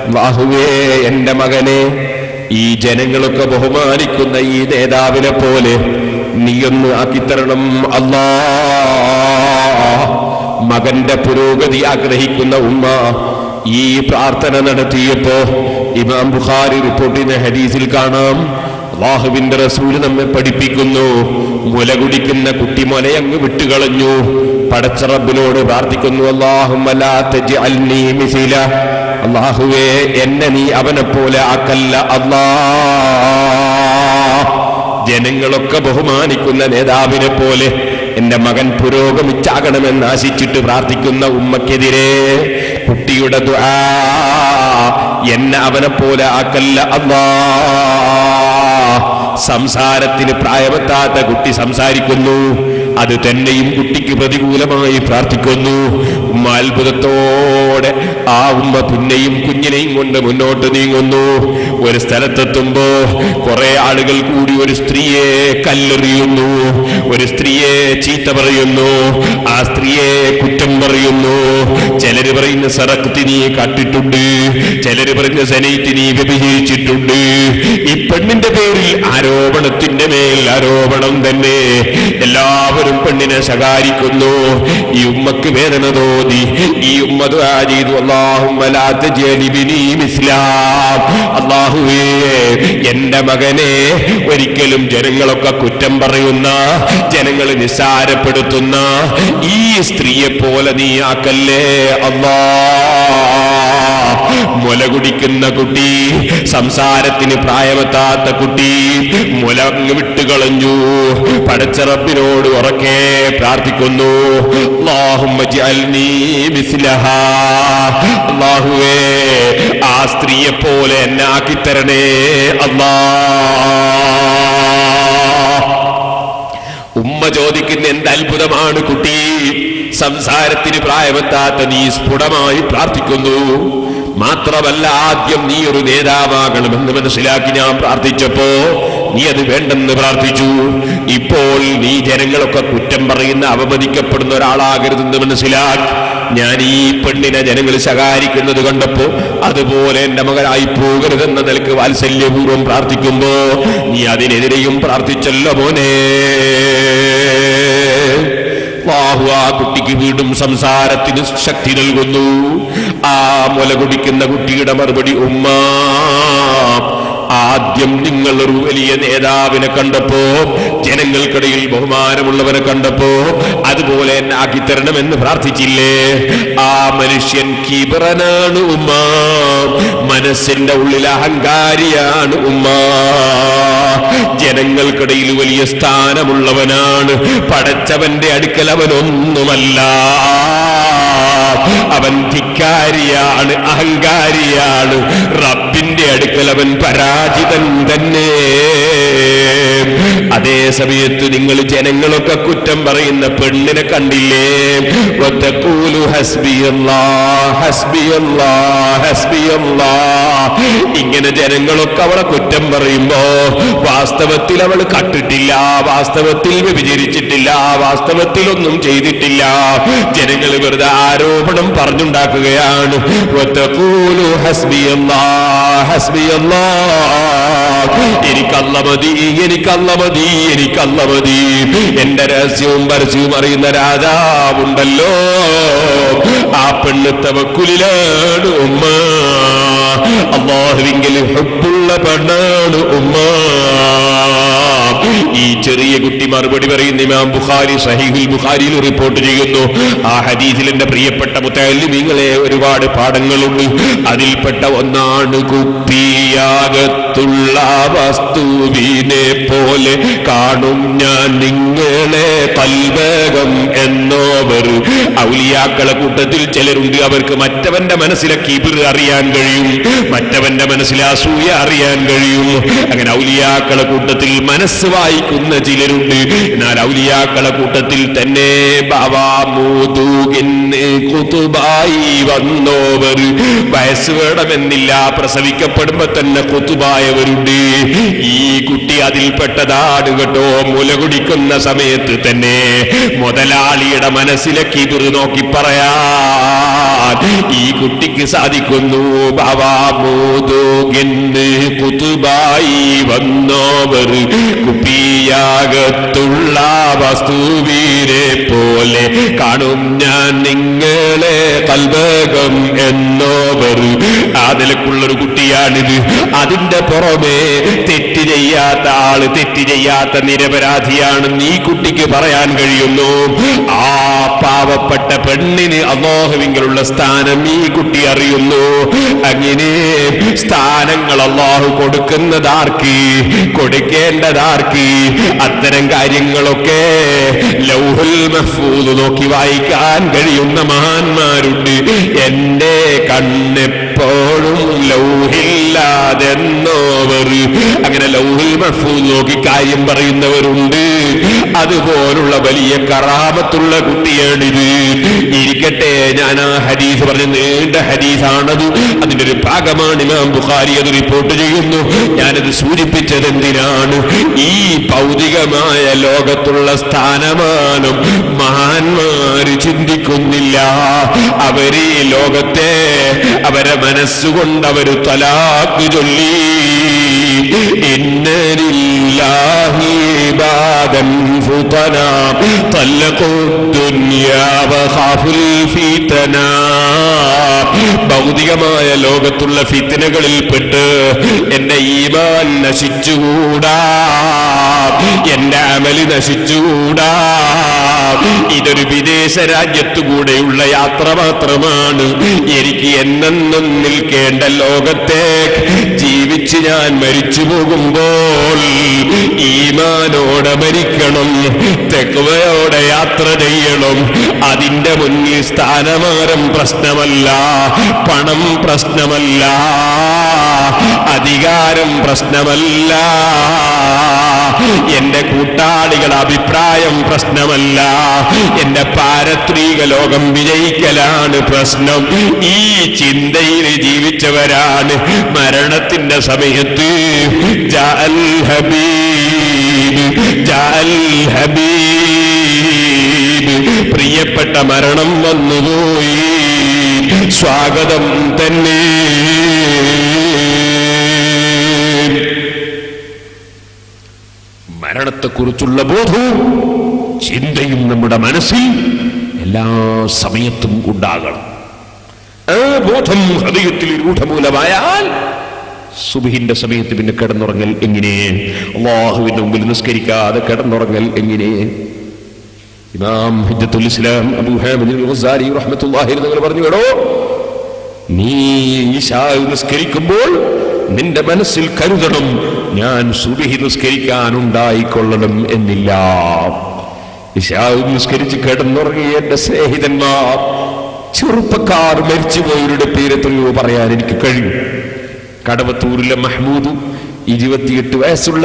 അല്ലാഹുവേ, എന്റെ മകനെ ഈ ജനങ്ങളൊക്കെ ബഹുമാനിക്കുന്ന ഈ നേതാവിനെ പോലെ നീയൊന്ന് ആക്കിത്തരണം അല്ലാ. മകന്റെ പുരോഗതി ആഗ്രഹിക്കുന്ന ഉമ്മ ഈ പ്രാർത്ഥന നടത്തിയപ്പോ ഇമാം ബുഖാരി റിപ്പോർട്ട് ചെയ്യുന്ന ഹദീസിൽ കാണാം, അല്ലാഹുവിന്റെ റസൂൽ നമ്മെ പഠിപ്പിക്കുന്നു, മുല കുടിക്കുന്ന കുട്ടി മുലയങ്ങ് വിട്ടുകളഞ്ഞു. പടച്ച റബ്ബിനോട് പ്രാർത്ഥിക്കുന്നു, അല്ലാഹുമ്മ ലാ തജ്അൽനീ മിസ്ല, അല്ലാഹുവേ എന്നെ നീ അവനെ പോലെ ആക്കല്ല അല്ലാ. ജനങ്ങളൊക്കെ ബഹുമാനിക്കുന്ന നേതാവിനെ പോലെ എന്റെ മകൻ പുരോഗമിച്ചാകണമെന്ന് ആശിച്ചിട്ട് പ്രാർത്ഥിക്കുന്ന ഉമ്മക്കെതിരെ കുട്ടിയുടെ ദുആ എന്നെ അവനെ പോലെ ആക്കല്ല അല്ലാഹ്. സംസാരത്തിന് പ്രായമെത്താത്ത കുട്ടി സംസാരിക്കുന്നു, അത് തന്നെയും കുട്ടിക്ക് പ്രതികൂലമായി പ്രാർത്ഥിക്കുന്നു. ഉമ്മ അത്ഭുതത്തോടെ ആ ഉമ്മ പിന്നെയും കുഞ്ഞിനെയും കൊണ്ട് മുന്നോട്ട് നീങ്ങുന്നു. ഒരു സ്ഥലത്തെത്തുമ്പോ കുറെ ആളുകൾ കൂടി ഒരു സ്ത്രീയെ കല്ലെറിയുന്നു, ഒരു സ്ത്രീയെ ചീത്ത പറയുന്നു, ആ സ്ത്രീയെ കുറ്റം പറയുന്നു. ചിലര് പറയുന്ന സറക്തി നീ കട്ടിട്ടുണ്ട്, ചിലര് പറയുന്ന സനൈറ്റ് നീ വ്യഭിചരിച്ചിട്ടുണ്ട്. ഈ പെണ്ണിന്റെ പേരിൽ ആരോപണത്തിന്റെ മേൽ ആരോപണം തന്നെ. എല്ലാവരും പെണ്ണിനെ ശകാരിക്കുന്നു. ഈ ഉമ്മക്ക് വേദന തോന്നി. ഈ ഉമ്മ ദുആ ചെയ്തു, അല്ലാഹുമ്മ ലാ തജ്അലിബ്നി മിസ്ലാം. അല്ലാഹുവേ, എന്റെ മകനെ ഒരിക്കലും ജനങ്ങളൊക്കെ കുറ്റം പറയുന്ന, ജനങ്ങൾ നിസ്സാരപ്പെടുത്തുന്ന ഈ സ്ത്രീയെ പോലെ നീ ആക്കല്ലേ അല്ലാഹ്. മുല കുടിക്കുന്ന കുട്ടി, സംസാരത്തിന് പ്രായമെത്താത്ത കുട്ടി മുല വിട്ടുകളഞ്ഞു. പടച്ച റബ്ബിനോട് ഉറക്കെ പ്രാർത്ഥിക്കുന്നു, അല്ലാഹുമ്മ ജഅൽനീ മിസ്ലഹാ. അല്ലാഹുവേ, ആ സ്ത്രീയെ പോലെ എന്നെ ആക്കിത്തരണേ അല്ലാഹ്. ഉമ്മ ചോദിക്കുന്ന എന്ത് അത്ഭുതമാണ് കുട്ടി, സംസാരത്തിന് പ്രായമെത്താത്ത നീ സ്ഫുടമായി പ്രാർത്ഥിക്കുന്നു. മാത്രമല്ല, ആദ്യം നീ ഒരു നേതാവാകണമെന്ന് മനസ്സിലാക്കി ഞാൻ പ്രാർത്ഥിച്ചപ്പോ നീ അത് വേണ്ടെന്ന് പ്രാർത്ഥിച്ചു. ഇപ്പോൾ നീ ജനങ്ങളൊക്കെ കുറ്റം പറയുന്ന, അവമതിക്കപ്പെടുന്ന ഒരാളാകരുതെന്ന് മനസ്സിലാക്കി ഞാൻ ഈ പെണ്ണിനെ ജനങ്ങൾ ശകാരിക്കുന്നത് കണ്ടപ്പോ അതുപോലെ എന്റെ മകനായി പോകരുതെന്ന നിലക്ക് വാത്സല്യപൂർവ്വം പ്രാർത്ഥിക്കുമ്പോ നീ അതിനെതിരെയും പ്രാർത്ഥിച്ചല്ലോ മോനെ. അല്ലാഹു ആ കുട്ടിക്ക് വീണ്ടും സംസാരത്തിന് ശക്തി നൽകുന്നു. ആ മുല കുടിക്കുന്ന കുട്ടിയുടെ മറുപടി, ഉമ്മ, ആദ്യം നിങ്ങൾ ഒരു വലിയ നേതാവിനെ കണ്ടപ്പോ, ജനങ്ങൾക്കിടയിൽ ബഹുമാനമുള്ളവനെ കണ്ടപ്പോ അതുപോലെ എന്നെ ആക്കിത്തരണമെന്ന് പ്രാർത്ഥിച്ചില്ലേ? ആ മനുഷ്യൻ കിബറനാണ് ഉമ്മ, മനസ്സിന്റെ ഉള്ളിൽ അഹങ്കാരിയാണ് ഉമ്മ. ജനങ്ങൾക്കിടയിൽ വലിയ സ്ഥാനമുള്ളവനാണ്, പടച്ചവന്റെ അടുക്കൽ അവനൊന്നുമല്ല. അവൻ ധിക്കാരിയാണ്, അഹങ്കാരിയാണ്. റബ്ബിന്റെ അടുക്കൽ അവൻ പരാജിതൻ തന്നെ. അതേ സമയത്ത് നിങ്ങൾ ജനങ്ങളൊക്കെ കുറ്റം പറയുന്ന പെണ്ണിനെ കണ്ടില്ലേ? വതഖൂലു ഹസ്ബിയല്ലാഹ് ഹസ്ബിയല്ലാഹ് ഹസ്ബിയല്ലാഹ്. ഇങ്ങനെ ജനങ്ങളൊക്കെ അവളെ കുറ്റം പറയുമ്പോ വാസ്തവത്തിൽ അവൾ കട്ടിട്ടില്ല, വാസ്തവത്തിൽ വ്യഭിചരിച്ചിട്ടില്ല, വാസ്തവത്തിൽ ഒന്നും ചെയ്തിട്ടില്ല. ജനങ്ങൾ വെറുതെ ആരോപണം പറഞ്ഞുണ്ടാക്കുകയാണ്. വതഖൂലു ഹസ്ബിയല്ലാഹ് ഹസ്ബിയല്ലാഹ്. എനിക്കല്ല മതി, എനിക്കല്ല മതി, എനിക്കല്ല മതി. എന്റെ രഹസ്യവും പരസ്യവും അറിയുന്ന രാജാവുണ്ടല്ലോ, ആ പെണ്ണ് തവക്കുലിലാണ് ഉമ്മ. അല്ലാഹുവിങ്കിൽ ഹബ്ബുള്ള പെണ്ണാണ് ഉമ്മ. ഈ ചെറിയ കുട്ടി മറുപടി പറയുന്ന ഇമാം ബുഖാരി സഹീഹുൽ ബുഖാരിയിൽ റിപ്പോർട്ട് ചെയ്യുന്നു. ആ ഹദീസിൽ എന്റെ പ്രിയപ്പെട്ട മുത്തഅല്ലിമീങ്ങളെ ഒരുപാട് പാഠങ്ങളുണ്ട്. അതിൽപ്പെട്ട ഒന്നാണ്, കുപ്പിയാകത്തുള്ള വസ്തുവിനെ പോലെ കാണും ഞാൻ നിങ്ങളെ കൽബകം എന്നോവർ. ഔലിയാക്കളെ കൂട്ടത്തിൽ ചിലരുണ്ട്, അവർക്ക് മറ്റവന്റെ മനസ്സിലെ കിബിർ അറിയാൻ കഴിയും, മറ്റവന്റെ മനസ്സിലെ അസൂയ അറിയാൻ കഴിയും. അങ്ങനെ ഔലിയാക്കളെ കൂട്ടത്തിൽ മനസ്സ് വായിക്കുന്ന ചിലരുണ്ട്. എന്നാൽ ഔലിയാക്കളെ കൂട്ടത്തിൽ തന്നെ ബാവാമൂതുകിന് കുതുബായി വന്നോവർ. വയസ്സ് വേണമെന്നില്ല, പ്രസവിക്കപ്പെടുമ്പോ തന്നെ കുതുബായവരുണ്ട്. ഈ കുട്ടി അതിൽപ്പെട്ടതാണ് കേട്ടോ. മുല കുടിക്കുന്ന സമയത്ത് തന്നെ മുതലാളിയുടെ മനസ്സിലെ കിബിർ നോക്കി പറയാൻ ഈ കുട്ടിക്ക് സാധിക്കുന്നു. ബാവാമൂതുകിന് കുതുബായി വന്നോവർ, കുപ്പിയാകത്തുള്ള വസ്തുവിനെ പോലെ കാണും ഞാൻ നിങ്ങളെ കൽബകം എന്നോവർ. ആ നിലക്കുള്ളൊരു കുട്ടിയാണിത്. അതിന്റെ പുറമെ തെറ്റ് ചെയ്യാത്ത ആള്, തെറ്റ് ചെയ്യാത്ത നിരപരാധിയാണെന്ന് ഈ കുട്ടിക്ക് പറയാൻ കഴിയുന്നു. ആ പാവപ്പെട്ട പെണ്ണിന് അല്ലാഹുവിങ്കലുള്ള സ്ഥാനം ഈ കുട്ടി അറിയുന്നു. അങ്ങനെ സ്ഥാനങ്ങൾ അല്ലാഹു കൊടുക്കുന്നതാർക്ക്, കൊടുക്കേണ്ടതാർക്ക്, അത്തരം കാര്യങ്ങളൊക്കെ ലൗഹുൽ മഹ്ഫൂദ് നോക്കി വായിക്കാൻ കഴിയുന്ന മഹാന്മാരുണ്ട്. എന്റെ കണ്ണെപ്പോഴും ലൗഹില്ലാതെന്നോവർ, അങ്ങനെ ലൗഹുൽ മഹ്ഫൂദ് നോക്കി കാര്യം പറയുന്നവരുണ്ട്. അതുപോലുള്ള വലിയ കറാമത്തുള്ള കുട്ടിയാണിത്. ഇരിക്കട്ടെ, ഞാൻ ആ ഹദീസ് പറഞ്ഞ നീണ്ട ഹദീസാണത്, അതിന്റെ ഒരു ഭാഗമാണ് ഇമാം ബുഖാരി അത് റിപ്പോർട്ട് ചെയ്യുന്നു. ഞാനത് സൂചിപ്പിച്ചത് എന്തിനാണ്? ഈ ഭൗതികമായ ലോകത്തുള്ള സ്ഥാനമാനം മഹാന്മാര് ചിന്തിക്കുന്നില്ല. അവര് ലോകത്തെ അവരെ മനസ്സുകൊണ്ട് അവര് തലാഖ് ചൊല്ലി. ഇന്നലില്ലാഹി ഇബാദൻ ഫുതനാ തല്ലഖു ദുനിയാ വഖാഫുൽ ഫിതനാ. ഭൗതികമായ ലോകത്തുള്ള ഫിത്നകളിൽപ്പെട്ട് എന്റെ ഈമാൻ നശിച്ചുകൂടാ, എന്റെ അമല് നശിച്ചുകൂടാ. ഇതൊരു വിദേശ രാജ്യത്തുകൂടെയുള്ള യാത്ര മാത്രമാണ്. എനിക്ക് എന്നെന്നും നിൽക്കേണ്ട ലോകത്തെ ജീവിച്ച് ഞാൻ മരിച്ചു പോകുമ്പോൾ ഈമാനോടെ മരിക്കണം, തെക്കുവയോടെ യാത്ര ചെയ്യണം. അതിന്റെ മുന്നിൽ സ്ഥാനമാനം പ്രശ്നമല്ല, പണം പ്രശ്നമല്ല, അധികാരം പ്രശ്നമല്ല, എന്റെ കൂട്ടാളികളുടെ അഭിപ്രായം പ്രശ്നമല്ല, എന്റെ പാരത്രിക ലോകം വിജയിക്കലാണ് പ്രശ്നം. ഈ ചിന്തയിൽ ജീവിച്ചവരാണ് മരണത്തിന്റെ സമയത്ത് ജഅൽ ഹബീബ്, ജഅൽ ഹബീബ്, പ്രിയപ്പെട്ട മരണം വന്നുപോയി, സ്വാഗതം തന്നെ. മരണത്തെക്കുറിച്ചുള്ള ബോധവും ചിന്തയും നമ്മുടെ മനസ്സിൽ എല്ലാ സമയത്തും ഉണ്ടാകണം. ആ ബോധം ഹൃദയത്തിൽ രൂഢമൂലമായാൽ സുബ്ഹിന്റെ സമയത്ത് പിന്നെ കിടന്നുറങ്ങൽ എങ്ങനെ? അല്ലാഹുവിന്റെ മുമ്പിൽ നിസ്കരിക്കാതെ കിടന്നുറങ്ങൽ എങ്ങനെ? ഇമാം ഹുജ്ജത്തുൽ ഇസ്ലാം അബൂ ഹാമിദ് അൽ ഗസാലി റഹ്മത്തുള്ളാഹി അലൈഹി പറഞ്ഞു, കേടോ, നീ ഇശാ നിസ്കരിക്കുമ്പോൾ നിന്റെ മനസ്സിൽ കരുതണം, ഞാൻ സുബ്ഹി നിസ്കരിക്കാനുണ്ടായിക്കൊള്ളണം എന്നില്ല. ഇശാ നിസ്കരിച്ച് കിടന്നുറങ്ങിയ എന്റെ സ്നേഹിതന്മാർ, ചെറുപ്പക്കാർ മരിച്ചുപോയവരുടെ പേരെത്രയോ പറയാൻ എനിക്ക് കഴിയും. കടവത്തൂരിലെ മഹ്മൂദ്, 28 വയസ്സുള്ള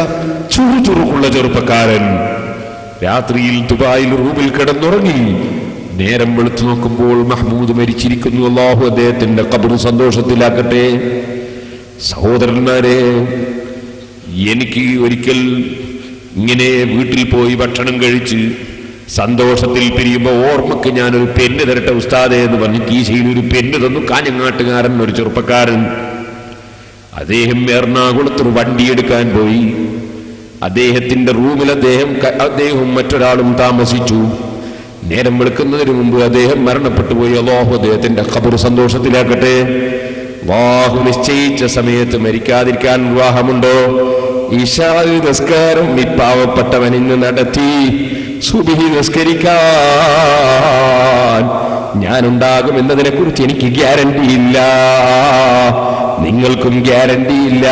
ചുറുചുറുക്കുള്ള ചെറുപ്പക്കാരൻ, രാത്രിയിൽ ദുബായിൽ റൂമിൽ കിടന്നുറങ്ങി. നേരം വെളുത്തു നോക്കുമ്പോൾ മഹ്മൂദ് മരിച്ചിരിക്കുന്നു. അല്ലാഹു അദ്ദേഹത്തിന്റെ ഖബർ സന്തോഷത്തിലാക്കട്ടെ. സഹോദരന്മാരെ, എനിക്ക് ഒരിക്കൽ ഇങ്ങനെ വീട്ടിൽ പോയി ഭക്ഷണം കഴിച്ച് സന്തോഷത്തിൽ പിരിയുമ്പോൾ ഓർമ്മക്ക് ഞാനൊരു പെണ്ണ് തരട്ടെ ഉസ്താദേ എന്ന് പറഞ്ഞ് കീശയിൽ ഒരു പെണ്ണ് തന്നു. കാഞ്ഞങ്ങാട്ടുകാരൻ, ഒരു ചെറുപ്പക്കാരൻ. അദ്ദേഹം എറണാകുളത്തൊരു വണ്ടിയെടുക്കാൻ പോയി. അദ്ദേഹത്തിന്റെ റൂമിൽ അദ്ദേഹവും മറ്റൊരാളും താമസിച്ചു. നേരം വെളുക്കുന്നതിന് മുമ്പ് അദ്ദേഹം മരണപ്പെട്ടു പോയി. അല്ലാഹു അദ്ദേഹത്തിന്റെ ഖബർ സന്തോഷത്തിലാക്കട്ടെ. അല്ലാഹു നിശ്ചയിച്ച സമയത്ത് മരിക്കാതിരിക്കാൻ വിവാഹമുണ്ടോ? ഇശാ നിസ്കാരം ഈ പാവപ്പെട്ടവൻ ഇന്ന് നടത്തി. സുബ്ഹി നിസ്കരിക്കാൻ ഞാനുണ്ടാകും എന്നതിനെ കുറിച്ച് എനിക്ക് ഗ്യാരണ്ടി ഇല്ല, നിങ്ങൾക്കും ഗ്യാരണ്ടി ഇല്ല.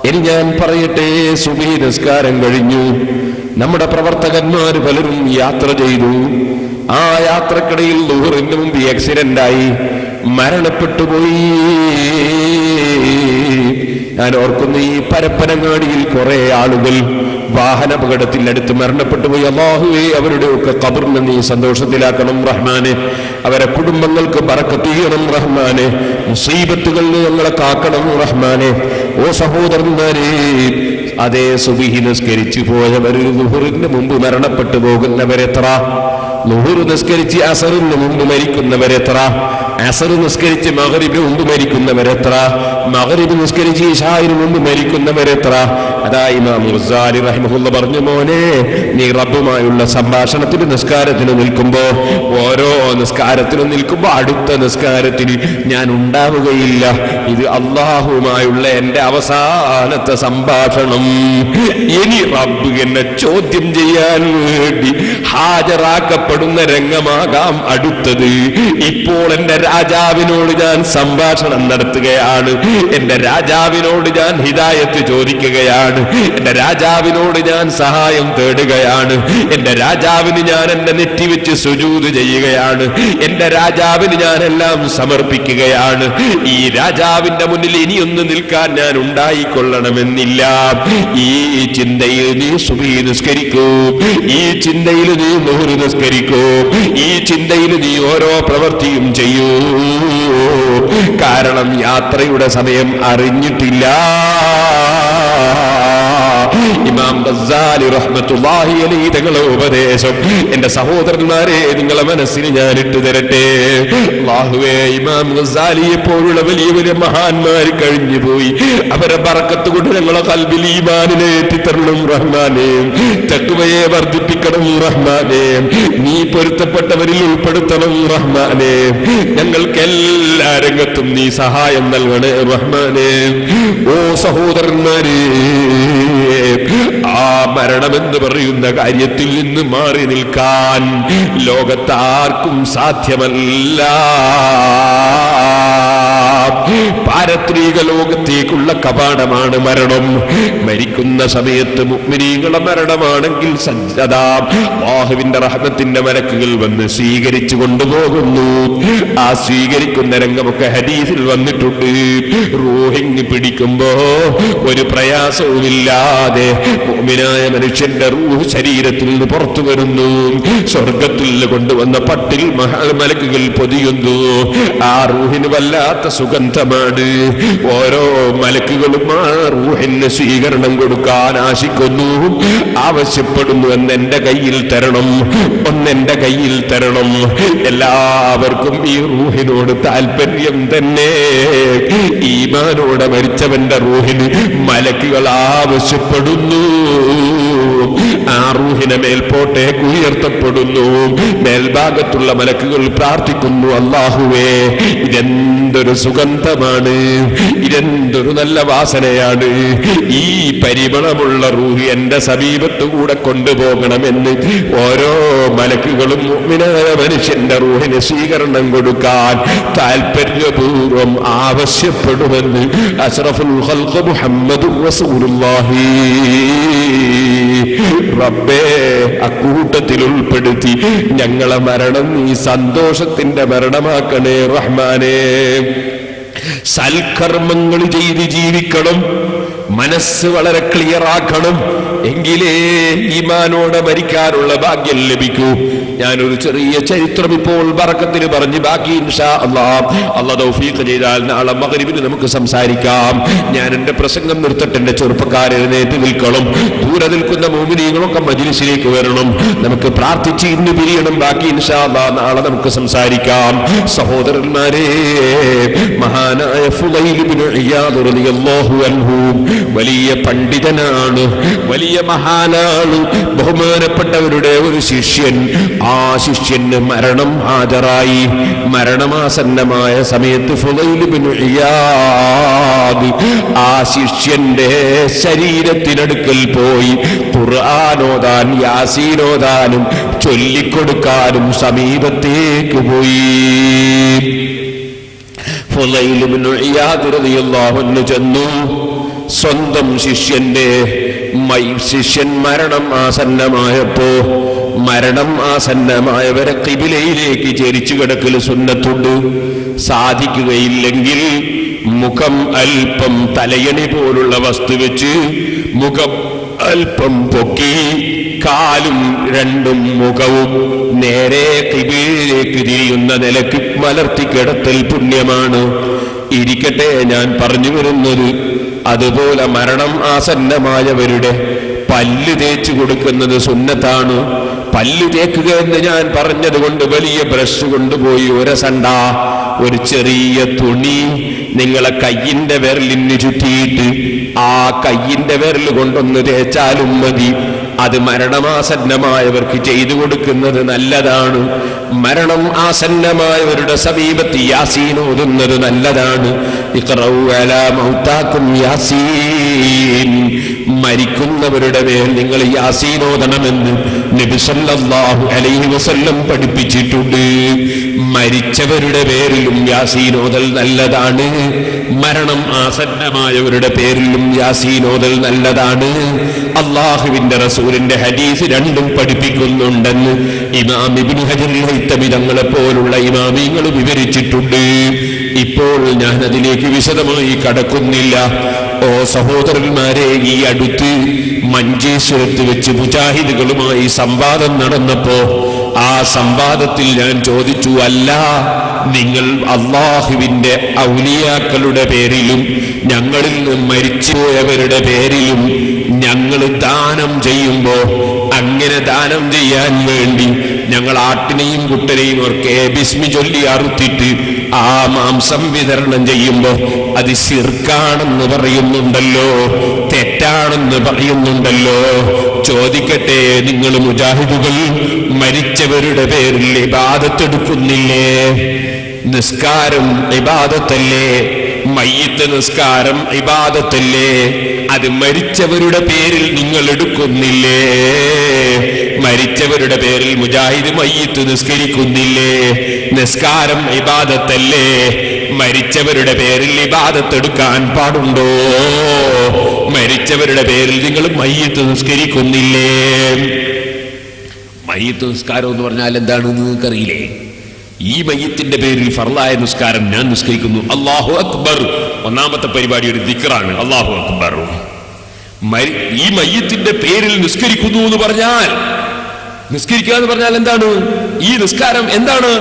ഇനി ഞാൻ പറയട്ടെ, സുബ്ഹി നിസ്കാരം കഴിഞ്ഞു. നമ്മുടെ പ്രവർത്തകന്മാർ പലരും യാത്ര ചെയ്തു. ആ യാത്രക്കിടയിൽ ളുഹറിന് മുമ്പ് ആക്സിഡന്റായി മരണപ്പെട്ടുപോയി. ഞാൻ ഓർക്കുന്നു, ഈ പരപ്പനങ്ങാടിയിൽ കുറെ ആളുകൾ വാഹനാപകടത്തിൽ അടുത്ത് മരണപ്പെട്ടു പോയി. അല്ലാഹുവേ, അവരുടെ ഒക്കെ ഖബറിനെ നീ സന്തോഷത്തിലാക്കണം റഹ്മാനെ. അവരെ കുടുംബങ്ങൾക്ക് ബറക്കത്ത് ചെയ്യണം റഹ്മാനെ. മുസീബത്തുകളിൽ ഞങ്ങളെ കാക്കണം റഹ്മാനെ. ഓ സഹോദരന്മാരെ, അതേ സുബ്ഹി നിസ്കരിച്ചു പോയവർ ളുഹറിന് മുമ്പ് മരണപ്പെട്ടു പോകുന്നവരെത്ര? ളുഹർ നിസ്കരിച്ച് അസറിന് മുമ്പ് മരിക്കുന്നവരെത്ര? അസർ നിസ്കരിച്ച് മഗ്രിബിന് മുമ്പ് മരിക്കുന്നവരെത്ര, മഗ്രിബ് നിസ്കരിച്ച് ഇശാഇന് മുമ്പ് മരിക്കുന്നവരെത്ര. അതാ ഇമാം ഗസാലി റഹിമഹുല്ലാ പറഞ്ഞു, മോനെ നീ റബ്ബുമായുള്ള സംഭാഷണത്തിന് നിസ്കാരത്തിന് നിൽക്കുമ്പോ, ഓരോ നിസ്കാരത്തിനും നിൽക്കുമ്പോ അടുത്ത നിസ്കാരത്തിന് ഞാൻ ഉണ്ടാവുകയില്ല. ഇത് അള്ളാഹുമായുള്ള എന്റെ അവസാനത്തെ സംഭാഷണം. ഇനി റബ്ബ് എന്നെ ചോദ്യം ചെയ്യാൻ വേണ്ടി ഹാജരാക്കപ്പെടുന്ന രംഗമാകാം അടുത്തത്. ഇപ്പോൾ എന്റെ രാജാവിനോട് ഞാൻ സംഭാഷണം നടത്തുകയാണ്, എന്റെ രാജാവിനോട് ഞാൻ ഹിദായത്ത് ചോദിക്കുകയാണ്, എന്റെ രാജാവിനോട് ഞാൻ സഹായം തേടുകയാണ്, എന്റെ രാജാവിന് ഞാൻ എന്റെ നെറ്റി വെച്ച് സുജൂദ് ചെയ്യുകയാണ്, എന്റെ രാജാവിന് ഞാൻ എല്ലാം സമർപ്പിക്കുകയാണ്. ഈ രാജാവിന്റെ മുന്നിൽ ഇനിയൊന്ന് നിൽക്കാൻ ഞാൻ ഉണ്ടായിക്കൊള്ളണമെന്നില്ല. ഈ ചിന്തയിൽ നീ സുബഹി നിസ്കരിക്കൂ, ഈ ചിന്തയിൽ നീ ളുഹ്ർ നിസ്കരിക്കൂ, ഈ ചിന്തയിൽ നീ ഓരോ പ്രവൃത്തിയും ചെയ്യൂ. കാരണം യാത്രയുടെ സമയം അറിഞ്ഞിട്ടില്ല. ഇമാം ഗസാലി റഹ്മത്തുള്ളാഹി അലൈഹി തങ്ങളുടെ ഉപദേശം എന്റെ സഹോദരന്മാരെ നിങ്ങളെ മനസ്സിന് ഞാൻ ഇട്ടു തരട്ടെ. അല്ലാഹുവേ, ഇമാം ഗസാലിയെ പോലുള്ള വലിയ വലിയ മഹാന്മാർ കഴിഞ്ഞു പോയി. അവരെ ബറക്കത്ത് കൊണ്ട് ഞങ്ങളെ ഖൽബിൽ ഈമാനിനെ എത്തിത്തരണം റഹ്മാനേ. തഖ്വയെ വർദ്ധിപ്പിക്കണം റഹ്മാനേ. നീ പൊരുത്തപ്പെട്ടവരിൽ ഉൾപ്പെടുത്തണം റഹ്മാനേ. ഞങ്ങൾക്ക് എല്ലാ രംഗത്തും നീ സഹായം നൽകണേ റഹ്മാനേ. ഓ സഹോദരന്മാരെ, ആ മരണമെന്ന് പറയുന്ന കാര്യത്തിൽ നിന്ന് മാറി നിൽക്കാൻ ലോകത്താർക്കും സാധ്യമല്ല. പാരത്രിക ലോകത്തേക്കുള്ള കവാടമാണ് മരണം. മരിക്കുന്ന സമയത്ത് മുഅ്മിനീങ്ങളുടെ മരണമാണെങ്കിൽ സജ്ജദ, അല്ലാഹുവിന്റെ റഹ്മത്തിന്റെ മലക്കുകൾ വന്ന് സ്വീകരിച്ചു കൊണ്ടുപോകുന്നു. ആ സ്വീകരിക്കുന്ന രംഗമൊക്കെ ഹദീസിൽ വന്നിട്ടുണ്ട്. റൂഹിങ് പിടിക്കുമ്പോ ഒരു പ്രയാസവുമില്ലാതെ മുഅ്മിനായ മനുഷ്യന്റെ റൂഹ് ശരീരത്തിൽ നിന്ന് പുറത്തു വരുന്നു. സ്വർഗത്തിൽ കൊണ്ടുവന്ന പട്ടിൽ മലക്കുകൾ പൊതിയുന്നു. ആ റൂഹിന് വല്ലാത്ത സുഗന്ധമാണ്. ഓരോ മലക്കുകളും ആ റൂഹിന് സ്വീകരണം കൊടുക്കാൻ ആശിക്കുന്നു, ആവശ്യപ്പെടുന്നു. എന്നെന്റെ കയ്യിൽ തരണം, ഒന്നെന്റെ കയ്യിൽ തരണം. എല്ലാവർക്കും ഈ റൂഹിനോട് താല്പര്യം തന്നെ. ഈമാനോടെ മരിച്ചവന്റെ റൂഹിന് മലക്കുകൾ ആവശ്യപ്പെടുന്നു. ആ റൂഹിനെ മേൽപോട്ടേക്ക് ഉയർത്തപ്പെടുന്നു. മേൽഭാഗത്തുള്ള മലക്കുകൾ പ്രാർത്ഥിക്കുന്നു, അല്ലാഹുവേ, ഇതെന്തൊരു സുഗന്ധമാണ്, ഇതെന്തൊരു നല്ല വാസനയാണ്. ഈ പരിമളമുള്ള റൂഹ് എന്റെ സമീപത്തു കൂടെ കൊണ്ടുപോകണമെന്ന് ഓരോ മലക്കുകളും മുഅ്മിനായ മനുഷ്യന്റെ റൂഹിന് സ്വീകരണം കൊടുക്കാൻ താല്പര്യപൂർവം ആവശ്യപ്പെടുമെന്ന് അഷ്റഫുൽ ഖൽഖ് മുഹമ്മദുർ റസൂലുള്ളാഹി. റബ്ബേ, അക്കൂട്ടത്തിൽ ഉൾപ്പെടുത്തി ഞങ്ങളെ മരണം നീ സന്തോഷത്തിന്റെ മരണമാക്കണേ റഹ്മാനേ. സൽക്കർമ്മങ്ങൾ ചെയ്ത് ജീവിക്കണം, മനസ്സ് വളരെ ക്ലിയർ ആക്കണം. എങ്കിലേ ഈമാനോടെ മരിക്കാനുള്ള ഭാഗ്യം ലഭിക്കൂ. ഞാനൊരു ചെറിയ ചരിത്രം ഇപ്പോൾ ബറക്കത്തിന് പറഞ്ഞ് ബാക്കി ഇൻഷാ അല്ലാഹ് തൗഫീഖ് ചെയ്താൽ നാളെ മഗ്രിബിന് നമുക്ക് സംസാരിക്കാം. ഞാൻ എന്റെ പ്രസംഗം നിർത്തട്ടെ. എന്റെ ചെറുപ്പക്കാരെ എഴുന്നേറ്റ് നിൽക്കണം. ദൂരെ നിൽക്കുന്ന മുഅ്മിനീങ്ങളൊക്കെ മജ്ലിസിലേക്ക് വരണം. നമുക്ക് പ്രാർത്ഥിച്ച് ഇന്ന് പിരിയണം. ബാക്കി ഇൻഷാ അല്ലാഹ് നാളെ നമുക്ക് സംസാരിക്കാം. സഹോദരന്മാരെ, മഹാനായ ഫുളൈൽ ഇബ്നു ഇയാദ് റളിയല്ലാഹു അൻഹു വലിയ പണ്ഡിതനാണ്, വലിയ മഹാനാണ്, ബഹുമാനപ്പെട്ടവരുടെ ഒരു ശിഷ്യൻ. ആ ശിഷ്യന് മരണം ഹാജരായി. മരണമാസന്നമായ സമയത്ത് ഫുളൈൽ ഇബ്നു ഇയാദ് ആ ശിഷ്യന്റെ ശരീരത്തിനടുക്കൽ പോയി ഖുർആനോദാൻ, യാസീനോദാനും ചൊല്ലിക്കൊടുക്കാനും സമീപത്തേക്ക് പോയി. ഫുളൈൽ ഇബ്നു ഇയാദ് റളിയല്ലാഹു അൻഹു ചെന്നു. സ്വന്തം ശിഷ്യൻ മരണം ആസന്നമായപ്പോ, മരണം ആസന്നമായവരെ ഖിബിലയിലേക്ക് ചരിച്ചു കിടക്കൽ സുന്നത്തുണ്ട്. സാധിക്കുകയില്ലെങ്കിൽ മുഖം അല്പം തലയണി പോലുള്ള വസ്തു വെച്ച് മുഖം അല്പം പൊക്കി കാലും രണ്ടും മുഖവും നേരെ ഖിബിലയിലേക്ക് തിരിയുന്ന നിലയ്ക്ക് മലർത്തി കിടത്തൽ പുണ്യമാണ്. ഇരിക്കട്ടെ, ഞാൻ പറഞ്ഞു വരുന്നത് അതുപോലെ മരണം ആസന്നമായവരുടെ പല്ല് തേച്ചു കൊടുക്കുന്നത് സുന്നത്താണ്. പല്ലു തേക്കുക എന്ന് ഞാൻ പറഞ്ഞത് കൊണ്ട് വലിയ ബ്രഷ് കൊണ്ടുപോയി ഉരസണ്ട. ഒരു ചെറിയ തുണി നിങ്ങളെ കയ്യിന്റെ വിരലിന് ചുറ്റിയിട്ട് ആ കയ്യിന്റെ വിരൽ കൊണ്ടൊന്ന് തേച്ചാലും മതി. അത് മരണമാസന്നമായവർക്ക് ചെയ്തു കൊടുക്കുന്നത് നല്ലതാണ്. മരണം ആസന്നമായവരുടെ സമീപത്ത് യാസീൻ ഓതുന്നത് നല്ലതാണ്. ഇഖ്റഉ അലാ മൗതാകും യാസീൻ. മരിക്കുന്നവരുടെ മേൽ നിങ്ങൾ യാസീൻ ഓതണമെന്ന് നബി സല്ലല്ലാഹു അലൈഹി വസല്ലം പഠിപ്പിച്ചിട്ടുണ്ട്. മരിച്ചവരുടെ പേരിലും യാസീൻ ഓതൽ നല്ലതാണ്. മരണം ആസന്നമായവരുടെ പേരിലും യാസീൻ ഓതൽ നല്ലതാണ്. അല്ലാഹുവിന്റെ റസൂലിന്റെ ഹദീസ് രണ്ടും പഠിപ്പിക്കുന്നുണ്ടെന്ന് ഇമാം ഇബ്നു ഹജർ ഹൈതമി തങ്ങളെ പോലുള്ള ഇമാമിങ്ങൾ വിവരിച്ചിട്ടുണ്ട്. ഇപ്പോൾ ഞാൻ അതിലേക്ക് വിശദമായി കടക്കുന്നില്ല. ഓ സഹോദരന്മാരെ, ഈ അടുത്ത് മഞ്ചേശ്വരത്ത് വെച്ച് മുജാഹിദുകളുമായി സംവാദം നടന്നപ്പോ ആ സംവാദത്തിൽ ഞാൻ ചോദിച്ചു, അല്ല, നിങ്ങൾ അള്ളാഹുവിന്റെ ഔലിയാക്കളുടെ പേരിലും ഞങ്ങളിൽ നിന്ന് മരിച്ചുപോയവരുടെ പേരിലും ഞങ്ങൾ ദാനം ചെയ്യുമ്പോ അങ്ങനെ ദാനം ചെയ്യാൻ വേണ്ടി ഞങ്ങൾ ആട്ടിനെയും കുട്ടനെയും ഒക്കെ ബിസ്മി ചൊല്ലി അറുത്തിട്ട് ആ മാംസം വിതരണം ചെയ്യുമ്പോ അത് ശിർക്കാണെന്ന് പറയുന്നുണ്ടല്ലോ, തെറ്റാണെന്ന് പറയുന്നുണ്ടല്ലോ. ചോദിക്കട്ടെ, നിങ്ങൾ മുജാഹിദുകൾ മരിച്ചവരുടെ പേരിൽ ഇബാദത്തെടുക്കുന്നില്ലേ? നിസ്കാരം ഇബാദത്തല്ലേ? മയ്യിത്ത് നിസ്കാരം ഇബാദത്തല്ലേ? അത് മരിച്ചവരുടെ പേരിൽ നിങ്ങൾ എടുക്കുന്നില്ലേ? മരിച്ചവരുടെ പേരിൽ മുജാഹിദ് മയ്യിത്ത് നിസ്കരിക്കുന്നില്ലേ? നിസ്കാരം ഇബാദത്തല്ലേ? മരിച്ചവരുടെ പേരിൽ ഇബാദത്ത് എടുക്കാൻ പാടുണ്ടോ? മരിച്ചവരുടെ പേരിൽ നിങ്ങൾ മയ്യിത്ത് നിസ്കരിക്കുന്നില്ലേ? മയ്യിത്ത് നിസ്കാരം എന്ന് പറഞ്ഞാൽ എന്താണെന്ന് നിങ്ങൾക്കറിയില്ലേ? ഈ മയ്യിത്തിന്റെ പേരിൽ ഫർളായ നിസ്കാരം ഞാൻ നിസ്കരിക്കുന്നു. അല്ലാഹു അക്ബർ ഒന്നാമത്തെ പരിപാടി ഒരു ദിക്റാണ്. അല്ലാഹു അക്ബർ. ഈ മയ്യിത്തിന്റെ പേരിൽ നിസ്കരിക്കുന്നു എന്ന് പറഞ്ഞാൽ, നിസ്കരിക്കുക എന്ന് പറഞ്ഞാൽ എന്താണ്? ഈ നിസ്കാരം എന്താണ്?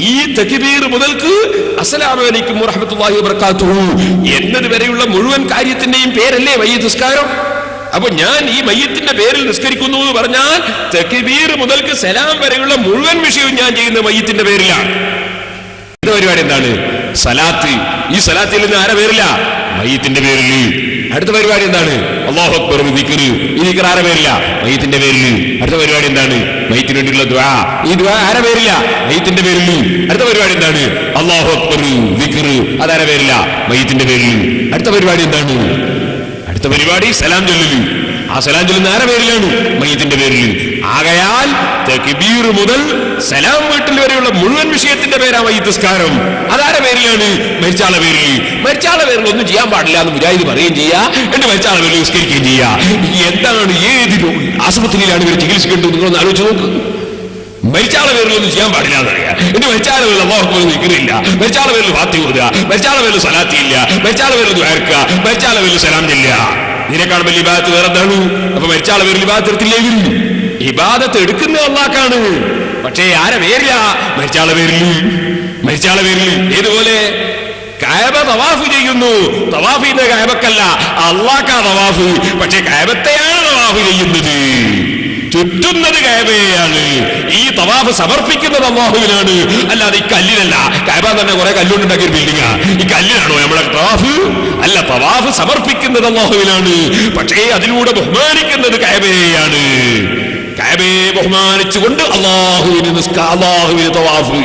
ഈ തക്ബീർ മുതൽക്ക് അസ്സലാമു അലൈക്കും വറഹ്മത്തുള്ളാഹി വബറകാതുഹു എന്നത് വരെയുള്ള മുഴുവൻ കാര്യത്തിന്റെയും പേരല്ലേ മയ്യിത്ത് നിസ്കാരം? അപ്പൊ ഞാൻ ഈ മയ്യിത്തിന്റെ പേരിൽ നിസ്കരിക്കുന്നു എന്ന് പറഞ്ഞാൽ തക്ബീർ മുതൽക്ക് സലാം വരെയുള്ള മുഴുവൻ വിഷയവും ഞാൻ ചെയ്യുന്ന മയ്യിത്തിന്റെ പേരിലാണ്. ഇത് പരിപാടി എന്താണ്? സലാത്ത്. ഈ സലാത്തിൽ നിന്ന് ആരെ പേരില്ല? മയ്യിത്തിന്റെ പേരിൽ. അടുത്ത പരിപാടി എന്താണ്? അല്ലാഹു അക്ബർ ദിക്ർ. ഈ ദിക്ർ ആരെ പേരില്ല? മയ്യിത്തിന്റെ പേരിൽ. അടുത്ത പരിപാടി എന്താണ്? മയ്യിത്തിന് വേണ്ടിയുള്ള ദുആ. ഈ ദുആ ആരെ പേരില്ല? മയ്യിത്തിന്റെ പേരിൽ. അടുത്ത പരിപാടി എന്താണ്? അല്ലാഹു അക്ബർ ദിക്ർ. അതാരെ പേരില്ല? മയ്യിത്തിന്റെ പേരിൽ. അടുത്ത പരിപാടി എന്താണ്? അടുത്ത പരിപാടി സലാം ചൊല്ലല്. ആ സലാം ചൊല്ലുന്ന ആരെ പേരിലാണ്? മയ്യിത്തിന്റെ പേരിൽ. ആകയാൽ തക്ബീർ മുതൽ സലാം വീട്ടിൽ വരെയുള്ള മുഴുവൻ വിഷയത്തിന്റെ പേരാ മയ്യിത്ത് നിസ്കാരം. അതാരെ പേരിലാണ്? മരിച്ചാളെ പേരിൽ. മരിച്ചാളെ പേരിൽ ഒന്നും ചെയ്യാൻ പാടില്ല എന്ന് മുജാഹിദ് പറയുകയും ചെയ്യാ, എന്റെ മരിച്ചാളെ പേരിൽ നിസ്കരിക്കുകയും ചെയ്യാ. എന്താണ്, ഏത് ആശുപത്രിയിലാണ് ഇവർ ചികിത്സിക്കേണ്ടത്? നിങ്ങളൊന്ന് ആലോചിച്ച് നോക്ക്. മരിച്ചാളെ പേരിലൊന്നും ചെയ്യാൻ പാടില്ല എന്നറിയാം. എന്റെ മരിച്ചാളെ പേരിൽ അല്ലാഹു അക്ബർ നിൽക്കുന്നില്ല, മരിച്ചാളെ പേരിൽ ഫാത്തിഹ ഓതുക, മരിച്ചാളെ പേരിൽ സലാത്ത് ഇല്ല, മരിച്ചാളെ പേരിൽ ദുആ, മരിച്ചാളെ പേരിൽ സലാം ഇല്ല. ഇതിനേക്കാൾ വലിയ ഇബാദത്ത് വേറെ എന്താണ്? അപ്പൊ മരിച്ചാളെ പേരിൽ ഇബാദത്ത് എടുത്തില്ലേ? ഇബാദത്ത് എടുക്കുന്നത് അല്ലാഹ്ക്കാണ്. പക്ഷേ ആരെ പേരില്ല? മരിച്ചാളെ പേരിൽ. മരിച്ചാളെ പേരിൽ. ഏതുപോലെ കഅബ തവാഫ് ചെയ്യുന്നു. തവാഫ് ചെയ്യുന്ന കഅബക്കല്ല, അല്ലാഹ്ക്കാ തവാഫ്. പക്ഷേ കഅബത്തെയാണ് തവാഫ് ചെയ്യുന്നത്, ചുറ്റുന്നത് കഅബയാണ്. ഈ തവാഫ് സമർപ്പിക്കുന്നത് അല്ലാഹുവിനാണ്, അല്ലാതെ ഈ കല്ലിനല്ല. കഅബ തന്നെ കുറെ കല്ലുണ്ടാക്കിയ ഒരു ബിൽഡിംഗാ. ഈ കല്ലിനാണോ നമ്മളെ തവാഫ്? അല്ല, തവാഫ് സമർപ്പിക്കുന്നത് അല്ലാഹുവിനാണ്. പക്ഷേ അതിലൂടെ ബഹുമാനിക്കുന്നത് കഅബയാണ്. കഅബയെ ബഹുമാനിച്ചുകൊണ്ട് അല്ലാഹുവിന് അല്ലാഹുവിന് തവാഫ്.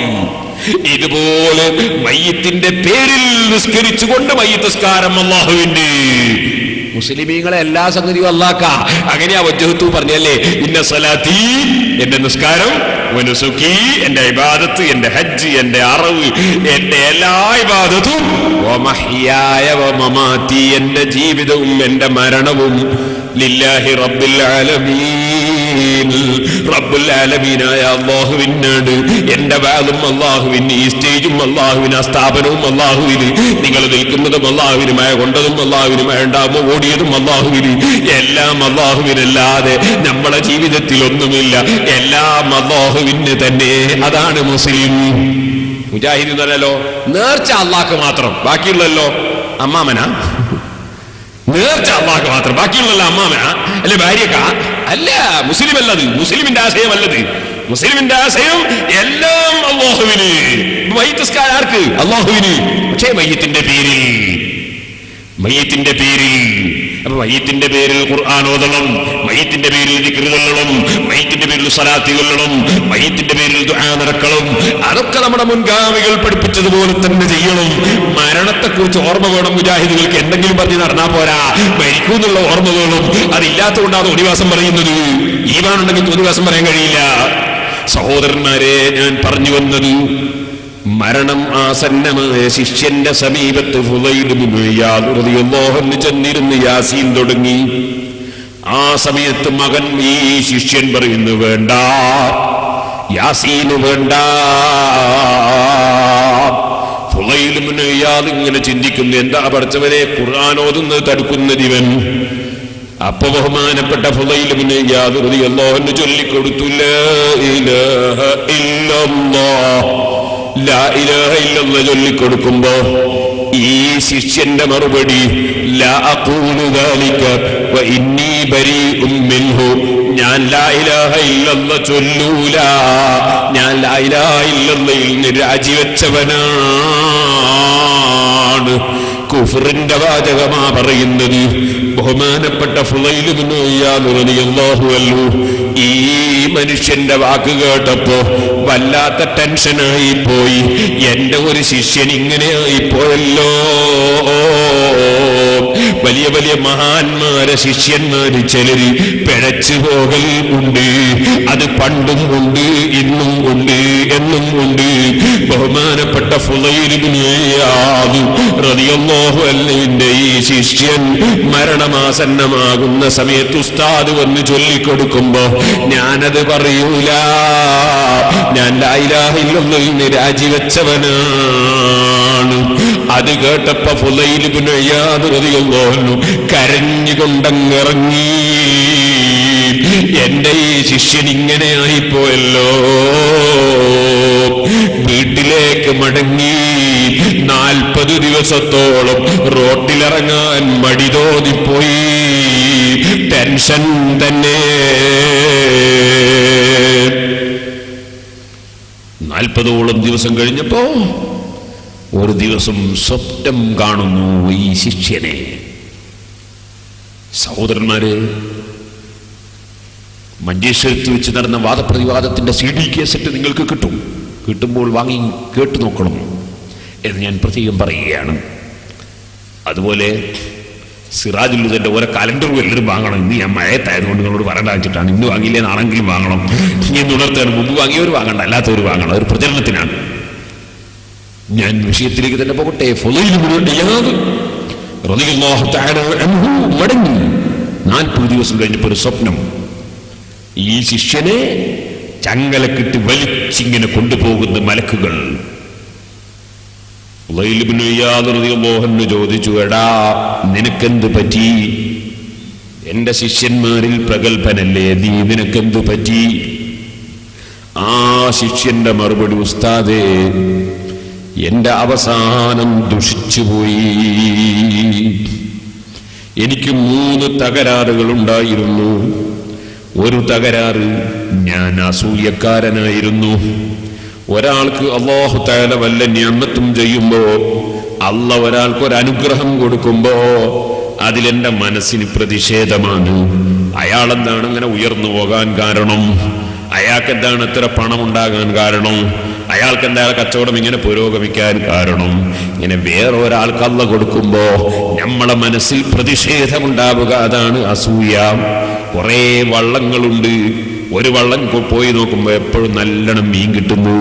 ഇതുപോലെ മയ്യിത്തിന്റെ പേരിൽ നിസ്കരിച്ചുകൊണ്ട് മയ്യിത്ത് നിസ്കാരം അല്ലാഹുവിന്റെ. മുസ്ലിമീങ്ങളെ എല്ലാ സംഗതിയും അല്ലാഹ്ക്കാ. അങ്ങനെയാ വജ്ഹത്തു പറഞ്ഞല്ലേ, ഇന്ന സലാത്തി എന്റെ നിസ്കാരം, വനുസുക്കി എന്റെ ഇബാദത്ത്, എന്റെ ഹജ്ജ്, എന്റെ അറവ്, എന്റെ എല്ലാ ഇബാദത്തും, വമഹ്യായ വമമാതി എന്റെ ജീവിതവും എന്റെ മരണവും ലില്ലാഹി റബ്ബിൽ ആലമീൻ. റബ്ബുൽ ആലമീനായ അല്ലാഹുവിനാണ്. എന്റെ വാദം അല്ലാഹുവിന്, ഈ സ്റ്റേജും അല്ലാഹുവിന്, ആ സ്ഥാപനവും അല്ലാഹുവിന്, നിങ്ങൾ നിൽക്കുന്നതും അല്ലാഹുവിനുമായ, കൊണ്ടതും അല്ലാഹുവിനുമായ, ഉണ്ടാകുമ്പോൾ ഓടിയതും അല്ലാഹുവിന്. എല്ലാം അല്ലാഹുവിനല്ലാതെ നമ്മളെ ജീവിതത്തിൽ ഒന്നുമില്ല. എല്ലാം അല്ലാഹുവിന് തന്നെ. അതാണ് മുസ്ലിം. മുജാഹിദ് എന്നല്ലോ നേർച്ച അല്ലാഹ്ക്ക് മാത്രം, ബാക്കിയുള്ളല്ലോ അമ്മാമനാ. നേർച്ച അല്ലാഹ്ക്ക് മാത്രം, ബാക്കിയുള്ളല്ലോ അമ്മാമനാ. അല്ലെ ഭാര്യക്ക അല്ല. മുസ്ലിം അല്ലത്, മുസ്ലിമിന്റെ ആശയമല്ലത്. മുസ്ലിമിന്റെ ആശയം എല്ലാം അല്ലാഹുവിന്. മയ്യിത്ത് ആർക്ക്? അല്ലാഹുവിന്. പക്ഷേ മയ്യിത്തിന്റെ പേരിൽ അപ്പൊ മയ്യിത്തിന്റെ പേരിൽ ഖുർആൻ ഓതണം, മയ്യിത്തിന്റെ പേരിൽ ദിക്ർ ചൊല്ലണം, മയ്യിത്തിന്റെ പേരിൽ സ്വലാത്ത് ചൊല്ലണം, മയ്യിത്തിന്റെ പേരിൽ ദുആ നടക്കണം. അതൊക്കെ നമ്മുടെ മുൻഗാമികൾ പഠിപ്പിച്ചതുപോലെ തന്നെ ചെയ്യണം. മരണത്തെക്കുറിച്ച് ഓർമ്മ വേണം മുജാഹിദുകൾക്ക്. എന്തെങ്കിലും പറഞ്ഞ് നടന്നാ പോരാ, മരിക്കൂന്നുള്ള ഓർമ്മ വേണം. അതില്ലാത്തതുകൊണ്ടാണ് ഒടിവാസം പറയുന്നത്. ഈമാൻ ഉണ്ടെങ്കിൽ ഒടിവാസം പറയാൻ കഴിയില്ല. സഹോദരന്മാരെ, ഞാൻ പറഞ്ഞു വന്നത്, മരണം ആസന്നമായ ശിഷ്യന്റെ സമീപത്ത് ഫുളൈൽ ഇബ്നു ഇയാദ് റളിയല്ലാഹു അൻഹു ചെന്നിരുന്ന് യാസീൻ തുടങ്ങി. ആ സമയത്ത് മകൻ, ഈ ശിഷ്യൻ പറയുന്നു, വേണ്ട യാസീന് വേണ്ട. ഫുളൈൽ ഇബ്നു ഇയാദ് ഇങ്ങനെ ചിന്തിക്കുന്നു, എന്താ പഠിച്ചവരെ ഖുർആൻ ഓതുന്നത് തടുക്കുന്നത് ഇവൻ. അപ്പൊ ബഹുമാനപ്പെട്ട ഫുളൈൽ ഇബ്നു ഇയാദ് റളിയല്ലാഹു അൻഹു ചൊല്ലിക്കൊടുത്തു, ലാ ഇലാഹ ഇല്ലല്ലാഹ്. ലാ ഇലാഹ ഇല്ലല്ലാഹ് ചൊല്ലിക്കൊടുക്കുമ്പോ ഈ ശിഷ്യന്റെ മറുപടി, ലാ അഖൂലു ദാലിക വ ഇന്നി ബരീഉം മിൻഹു. ഞാൻ ലാ ഇലാഹ ഇല്ലല്ലാഹ് ചൊല്ലൂല, ഞാൻ ലാ ഇലാഹ ഇല്ലല്ലാഹയിൽ നിന്ന് രാജിവെച്ചവനാണ്. കുഫറിന്റെ വാചകമാ പറയുന്നത്. ബഹുമാനപ്പെട്ട ഫുളൈൽ ഇബ്നു ഇയാദ് റളിയല്ലാഹു അൻഹു ഈ മനുഷ്യന്റെ വാക്ക് കേട്ടപ്പോ വല്ലാത്ത ടെൻഷനായി പോയി. എന്റെ ഒരു ശിഷ്യൻ ഇങ്ങനെയായി പോയല്ലോ. വലിയ വലിയ മഹാന്മാരെ ശിഷ്യന്മാര് ചിലര് പിഴച്ചു പോകൽ ഉണ്ട്. അത് പണ്ടും ഉണ്ട്, ഇന്നും ഉണ്ട്, എന്നും ഉണ്ട്. ബഹുമാനപ്പെട്ട ഫുളൈൽ ഇബ്നു ഇയാദ് റളിയല്ലാഹു അൻഹുവിന്റെ ഈ ശിഷ്യൻ മരണമാസന്നമാകുന്ന സമയത്ത് ഉസ്താദ് വന്ന് ചൊല്ലിക്കൊടുക്കുമ്പോ ഞാനത് പറയൂല, ഞാൻ ലാ ഇലാഹ ഇല്ലല്ലാഹ് രാജിവെച്ചവനാണ്. അത് കേട്ടപ്പോ ഫുളൈൽ ഇബ്നു ഇയാദ് റളിയല്ലാഹു അൻഹു കരഞ്ഞുകൊണ്ടങ്ങിറങ്ങി. എന്റെ ഈ ശിഷ്യൻ ഇങ്ങനെയായിപ്പോയല്ലോ. വീട്ടിലേക്ക് മടങ്ങി 40 ദിവസത്തോളം റോട്ടിലിറങ്ങാൻ മടി തോന്നിപ്പോയി. ടെൻഷൻ തന്നെ. 40ഓളം ദിവസം കഴിഞ്ഞപ്പോ ഒരു ദിവസം സ്വപ്നം കാണുന്നു ഈ ശിഷ്യനെ. സഹോദരന്മാരെ, മഞ്ചേശ്വരത്ത് വെച്ച് നടന്ന വാദപ്രതിവാദത്തിന്റെ CD കേസറ്റ് നിങ്ങൾക്ക് കിട്ടുമ്പോൾ വാങ്ങി കേട്ടു നോക്കണം എന്ന് ഞാൻ പ്രത്യേകം പറയുകയാണ്. അതുപോലെ സിറാജുൽ ഹുദന്റെ ഓരോ കലണ്ടറും എല്ലാവരും വാങ്ങണം. ഇന്ന് ഞാൻ മഴയത്തായതുകൊണ്ട് നിങ്ങളോട് പറയേണ്ട വെച്ചിട്ടാണ്. ഇന്ന് വാങ്ങിയില്ലേ നാണെങ്കിലും വാങ്ങണം. ഇനി ഉണർത്താൻ മുമ്പ് വാങ്ങിയവർ വാങ്ങണ്ട, അല്ലാത്തവർ വാങ്ങണം. ഒരു പ്രചരണത്തിനാണ്. ഞാൻ വിഷയത്തിലേക്ക് തന്നെ പോകട്ടെ. ഫുളൈൽ ഇബ്നു ഇയാദ് റളിയല്ലാഹു തആല അൻഹു മടങ്ങി. 40 ദിവസം കഴിഞ്ഞപ്പോൾ ഒരു സ്വപ്നം. ഈ ശിഷ്യനെ ചങ്ങലക്കിട്ട് വലിച്ചിങ്ങനെ കൊണ്ടുപോകുന്ന മലക്കുകൾ. ഫുളൈൽ ഇബ്നു ഇയാദ് റളിയല്ലാഹു അൻഹു ചോദിച്ചു, എടാ നിനക്കെന്ത് പറ്റി? എന്റെ ശിഷ്യന്മാരിൽ പ്രഗൽഭനല്ലേ നീ, നിനക്കെന്ത് പറ്റി? ആ ശിഷ്യന്റെ മറുപടി, ഉസ്താദേ എന്റെ അവസാനം ദുഷിച്ചുപോയി. എനിക്ക് 3 തകരാറുകൾ ഉണ്ടായിരുന്നു. ഒരു തകരാറ്, ഞാൻ അസൂയക്കാരനായിരുന്നു. ഒരാൾക്ക് അല്ലാഹു തആല വല്ല നിഅമത്തും ചെയ്യുമ്പോ, അല്ലാഹു ഒരാൾക്കൊരു അനുഗ്രഹം കൊടുക്കുമ്പോ അതിലെന്റെ മനസ്സിന് പ്രതിഷേധമാണ്. അയാളെന്താണ് അങ്ങനെ ഉയർന്നു പോകാൻ കാരണം? അയാൾക്കെന്താണ് എത്ര പണം ഉണ്ടാകാൻ കാരണം? അയാൾക്ക് എന്താ കച്ചവടം ഇങ്ങനെ പുരോഗമിക്കാൻ കാരണം? ഇങ്ങനെ വേറെ ഒരാൾക്ക് അല്ലാഹു കൊടുക്കുമ്പോ നമ്മളെ മനസ്സിൽ പ്രതിഷേധമുണ്ടാവുക, അതാണ് അസൂയ. കുറെ വള്ളങ്ങളുണ്ട്. ഒരു വള്ളം പോയി നോക്കുമ്പോ എപ്പോഴും നല്ലോണം മീൻ കിട്ടുന്നു.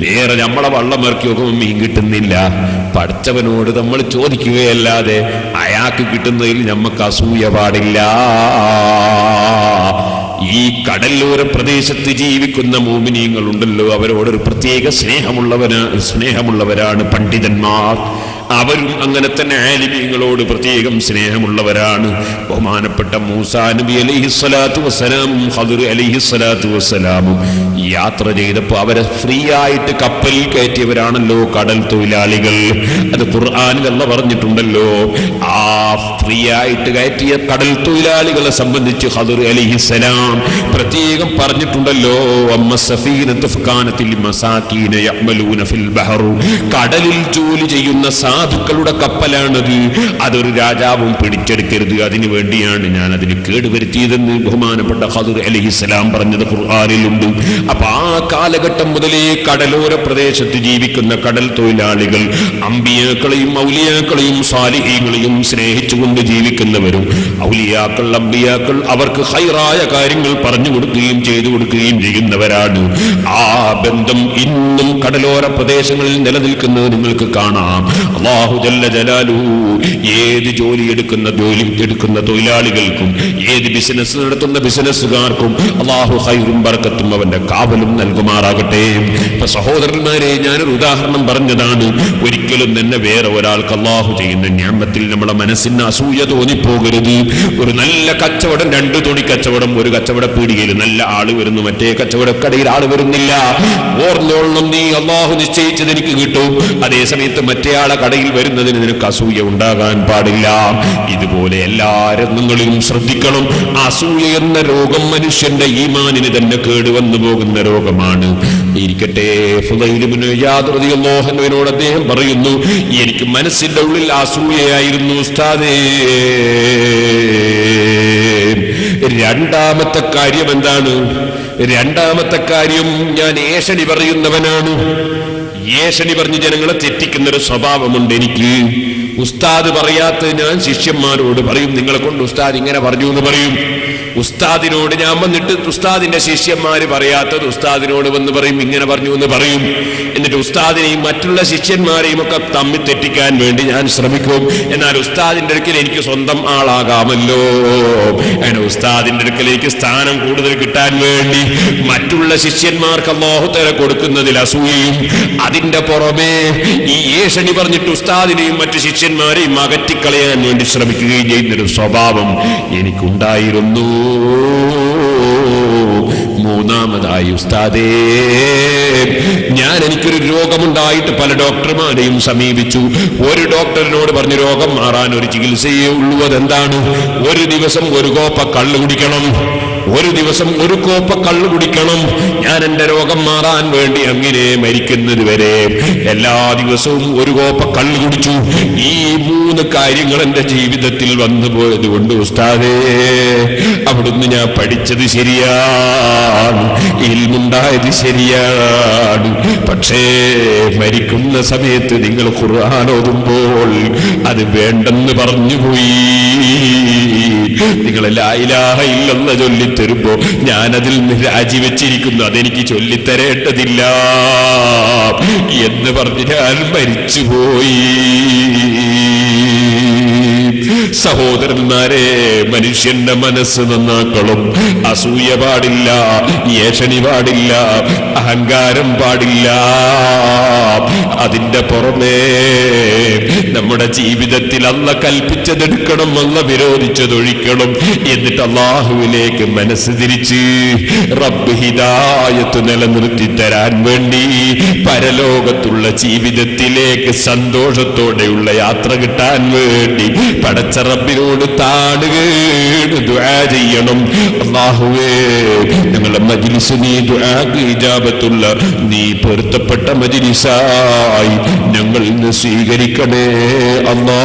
വേറെ നമ്മളെ വള്ളം ഇറക്കി നോക്കുമ്പോൾ മീൻ കിട്ടുന്നില്ല. പഠിച്ചവനോട് നമ്മൾ ചോദിക്കുകയല്ലാതെ അയാൾക്ക് കിട്ടുന്നതിൽ നമുക്ക് അസൂയ പാടില്ല. ഈ കടലോര പ്രദേശത്ത് ജീവിക്കുന്ന മോമിനീങ്ങൾ ഉണ്ടല്ലോ, അവരോടൊരു പ്രത്യേക സ്നേഹമുള്ളവരാണ് പണ്ഡിതന്മാർ. അവരും അങ്ങനെ തന്നെ ആലിമീങ്ങളോട് പ്രത്യേകം സ്നേഹമുള്ളവരാണ്. ബഹുമാനപ്പെട്ട മൂസാ നബി അലൈഹിസ്സലാത്തു വസ്സലാമും ഖദർ അലൈഹിസ്സലാത്തു വസ്സലാമും യാത്ര ചെയ്തപ്പോൾ അവരെ ഫ്രീ ആയിട്ട് കപ്പലിൽ കയറ്റിയവരാണല്ലോ കടൽ തൊഴിലാളികൾ. അത് ഖുർആനിൽ അല്ലാഹ് പറഞ്ഞിട്ടുണ്ടല്ലോ. ആ ഫ്രീ ആയിട്ട് കയറ്റിയ കടൽ തൊഴിലാളികളെ സംബന്ധിച്ച് ഖദർ അലൈഹിസ്സലാം പ്രത്യേകം പറഞ്ഞിട്ടുണ്ടല്ലോ. കടലിൽ ജോലി ചെയ്യുന്ന സാധുക്കളുടെ കപ്പലാണത്. അതൊരു രാജാവും പിടിച്ചെടുക്കരുത്. അതിനു വേണ്ടിയാണ് ഞാൻ അതിന് കേടുവരുത്തിയതെന്ന് ബഹുമാനപ്പെട്ട ഖദർ അലൈഹിസ്സലാം പറഞ്ഞത് ഖുർആനിലുണ്ട്. അപ്പൊ ആ കാലഘട്ടം മുതലേ കടലോര പ്രദേശത്ത് ജീവിക്കുന്ന കടൽ തൊഴിലാളികൾ അമ്പിയാക്കളെയും ഔലിയാക്കളെയും സാലിഹീങ്ങളെയും സ്നേഹിച്ചുകൊണ്ട് ജീവിക്കുന്നവരും, ഔലിയാക്കൾ അമ്പിയാക്കൾ അവർക്ക് ഖൈറായ കാര്യങ്ങൾ പറഞ്ഞു കൊടുക്കുകയും ചെയ്തു കൊടുക്കുകയും ചെയ്യുന്നവരാണ്. ആ ബന്ധം ഇന്നും കടലോര പ്രദേശങ്ങളിൽ നിലനിൽക്കുന്നത് നിങ്ങൾക്ക് കാണാം. അല്ലാഹു ജല്ല ജലാലുഹു ഏത് ജോലി എടുക്കുന്ന തൊഴിലാളികൾക്കും, ഏത് ബിസിനസ് നടത്തുന്ന ബിസിനസ്സുകാർക്കും അല്ലാഹു ഖൈറും ബർക്കത്തും അവന്റെ കാവലും നൽകുമാറാകട്ടെ. ഇപ്പൊ സഹോദരന്മാരെ, ഞാനൊരു ഉദാഹരണം പറഞ്ഞതാണ്. ഒരിക്കലും തന്നെ വേറെ ഒരാൾക്ക് അല്ലാഹു ചെയ്യുന്ന നിഅമത്തിൽ നമ്മുടെ മനസ്സിന് അസൂയ തോന്നിപ്പോകരുത്. ഒരു നല്ല കച്ചവടം, 2 തുണി കച്ചവടം ഒരു കച്ചവട പീടികയിൽ നല്ല ആള് വരുന്നു, മറ്റേ കച്ചവടക്കടയിൽ ആള് വരുന്നില്ല. ഓർന്നോളണം, നീ അല്ലാഹു നിശ്ചയിച്ചത് എനിക്ക് കിട്ടും. അതേ സമയത്ത് മറ്റേ ആളെ കടയിൽ വരുന്നതിന് നിനക്ക് അസൂയ ഉണ്ടാകാൻ പാടില്ല. ഇതുപോലെ എല്ലാ രംഗങ്ങളിലും ശ്രദ്ധിക്കണം. അസൂയ എന്ന രോഗം മനുഷ്യന്റെ ഈമാനിന് തന്നെ കേടുവന്നു പോകുന്ന രോഗമാണ്. ഇരിക്കട്ടെ, ഫുദൈൽ ഇബ്നു ഇയാദ് റളിയല്ലാഹു അൻഹുവിനോട് അദ്ദേഹം പറയുന്നു, എനിക്ക് മനസ്സിന്റെ ഉള്ളിൽ അസൂയയായിരുന്നു ഉസ്താദേ. രണ്ടാമത്തെ കാര്യം എന്താണ്? രണ്ടാമത്തെ കാര്യം, ഞാൻ ഏഷണി പറയുന്നവനാണ്. ഏഷണി പറഞ്ഞ് ജനങ്ങളെ തെറ്റിക്കുന്നൊരു സ്വഭാവമുണ്ട് എനിക്ക്. ഉസ്താദ് പറയാത്ത ഞാൻ ശിഷ്യന്മാരോട് പറയും, നിങ്ങളെ കൊണ്ട് ഉസ്താദ് ഇങ്ങനെ പറഞ്ഞു എന്ന് പറയും. ഉസ്താദിനോട് ഞാൻ വന്നിട്ട് ഉസ്താദിന്റെ ശിഷ്യന്മാര് പറയാത്തത് ഉസ്താദിനോട് വന്ന് പറയും, ഇങ്ങനെ പറഞ്ഞു എന്ന് പറയും. എന്നിട്ട് ഉസ്താദിനെയും മറ്റുള്ള ശിഷ്യന്മാരെയും ഒക്കെ തമ്മിൽ തെറ്റിക്കാൻ വേണ്ടി ഞാൻ ശ്രമിക്കും. എന്നാൽ ഉസ്താദിന്റെ അടുക്കൽ എനിക്ക് സ്വന്തം ആളാകാമല്ലോ. അങ്ങനെ ഉസ്താദിന്റെ അടുക്കൽ എനിക്ക് സ്ഥാനം കൂടുതൽ കിട്ടാൻ വേണ്ടി മറ്റുള്ള ശിഷ്യന്മാർക്ക് അല്ലാഹു തആല കൊടുക്കുന്നതിൽ അസൂയയും, അതിന്റെ പുറമെ ഈ ഏഷണി പറഞ്ഞിട്ട് ഉസ്താദിനെയും മറ്റു ശിഷ്യന്മാരെയും അകറ്റിക്കളയാൻ വേണ്ടി ശ്രമിക്കുകയും ചെയ്യുന്നൊരു സ്വഭാവം എനിക്കുണ്ടായിരുന്നു. മൂന്നാമതായി ഉസ്താദേ, എനിക്കൊരു രോഗമുണ്ടായിട്ട് പല ഡോക്ടർമാരെയും സമീപിച്ചു. ഒരു ഡോക്ടറിനോട് പറഞ്ഞു, രോഗം മാറാൻ ഒരു ചികിത്സയേ ഉള്ളൂ. അതെന്താണ്? ഒരു ദിവസം ഒരു കോപ്പ കള്ള് കുടിക്കണം. ഒരു ദിവസം ഒരു കോപ്പ കള്ള് കുടിക്കണം. ഞാൻ എന്റെ രോഗം മാറാൻ വേണ്ടി അങ്ങനെ മരിക്കുന്നത് വരെ എല്ലാ ദിവസവും ഒരു കോപ്പ കള്ള് കുടിച്ചു. ഈ 3 കാര്യങ്ങൾ എന്റെ ജീവിതത്തിൽ വന്നു പോയത് കൊണ്ട് ഉസ്താദേ, അവിടുന്ന് ഞാൻ പഠിച്ചത് ശരിയാണ്, ഇൽമുണ്ടായത് ശരിയാണ്. പക്ഷേ മരിക്കുന്ന സമയത്ത് നിങ്ങൾ ഖുർആൻ ഓതുമ്പോൾ അത് വേണ്ടെന്ന് പറഞ്ഞുപോയി. നിങ്ങൾ ലാ ഇലാഹ ഇല്ലല്ലാഹ് ചൊല്ലിത്തരുമ്പോ ഞാനതിൽ നിന്ന് രാജിവെച്ചിരിക്കുന്നു, അതെനിക്ക് ചൊല്ലിത്തരേണ്ടതില്ല എന്ന് പറഞ്ഞ് ഞാൻ മരിച്ചുപോയി. സഹോദരന്മാരെ, മനുഷ്യന്റെ മനസ്സ് നന്നാക്കണം. അസൂയ പാടില്ല, ഏഷണി പാടില്ല, അഹങ്കാരം പാടില്ല. അതിന്റെ പുറമേ നമ്മുടെ ജീവിതത്തിൽ അല്ലാഹ് കൽപ്പിച്ചതെടുക്കണം, അല്ലാഹ് വിരോധിച്ചതൊഴിക്കണം. എന്നിട്ട് അല്ലാഹുവിലേക്ക് മനസ്സ് തിരിച്ച് റബ്ബ് ഹിദായത്ത് നിലനിർത്തി തരാൻ വേണ്ടി പരലോകത്തുള്ള ജീവിതത്തിലേക്ക് സന്തോഷത്തോടെയുള്ള യാത്ര കിട്ടാൻ വേണ്ടി പടച്ച റബ്ബിനോട് താണുകേണ് ദുആ ചെയ്യണം. അല്ലാഹുവേ, ഞങ്ങളുടെ മജ്ലിസ് നീ ദുആക്ക് ഇജാബത്തുള്ള നീ പൊരുത്തപ്പെട്ട മജ്ലിസായി ഞങ്ങൾ ഇന്ന് സ്വീകരിക്കണേ അല്ലാഹ്.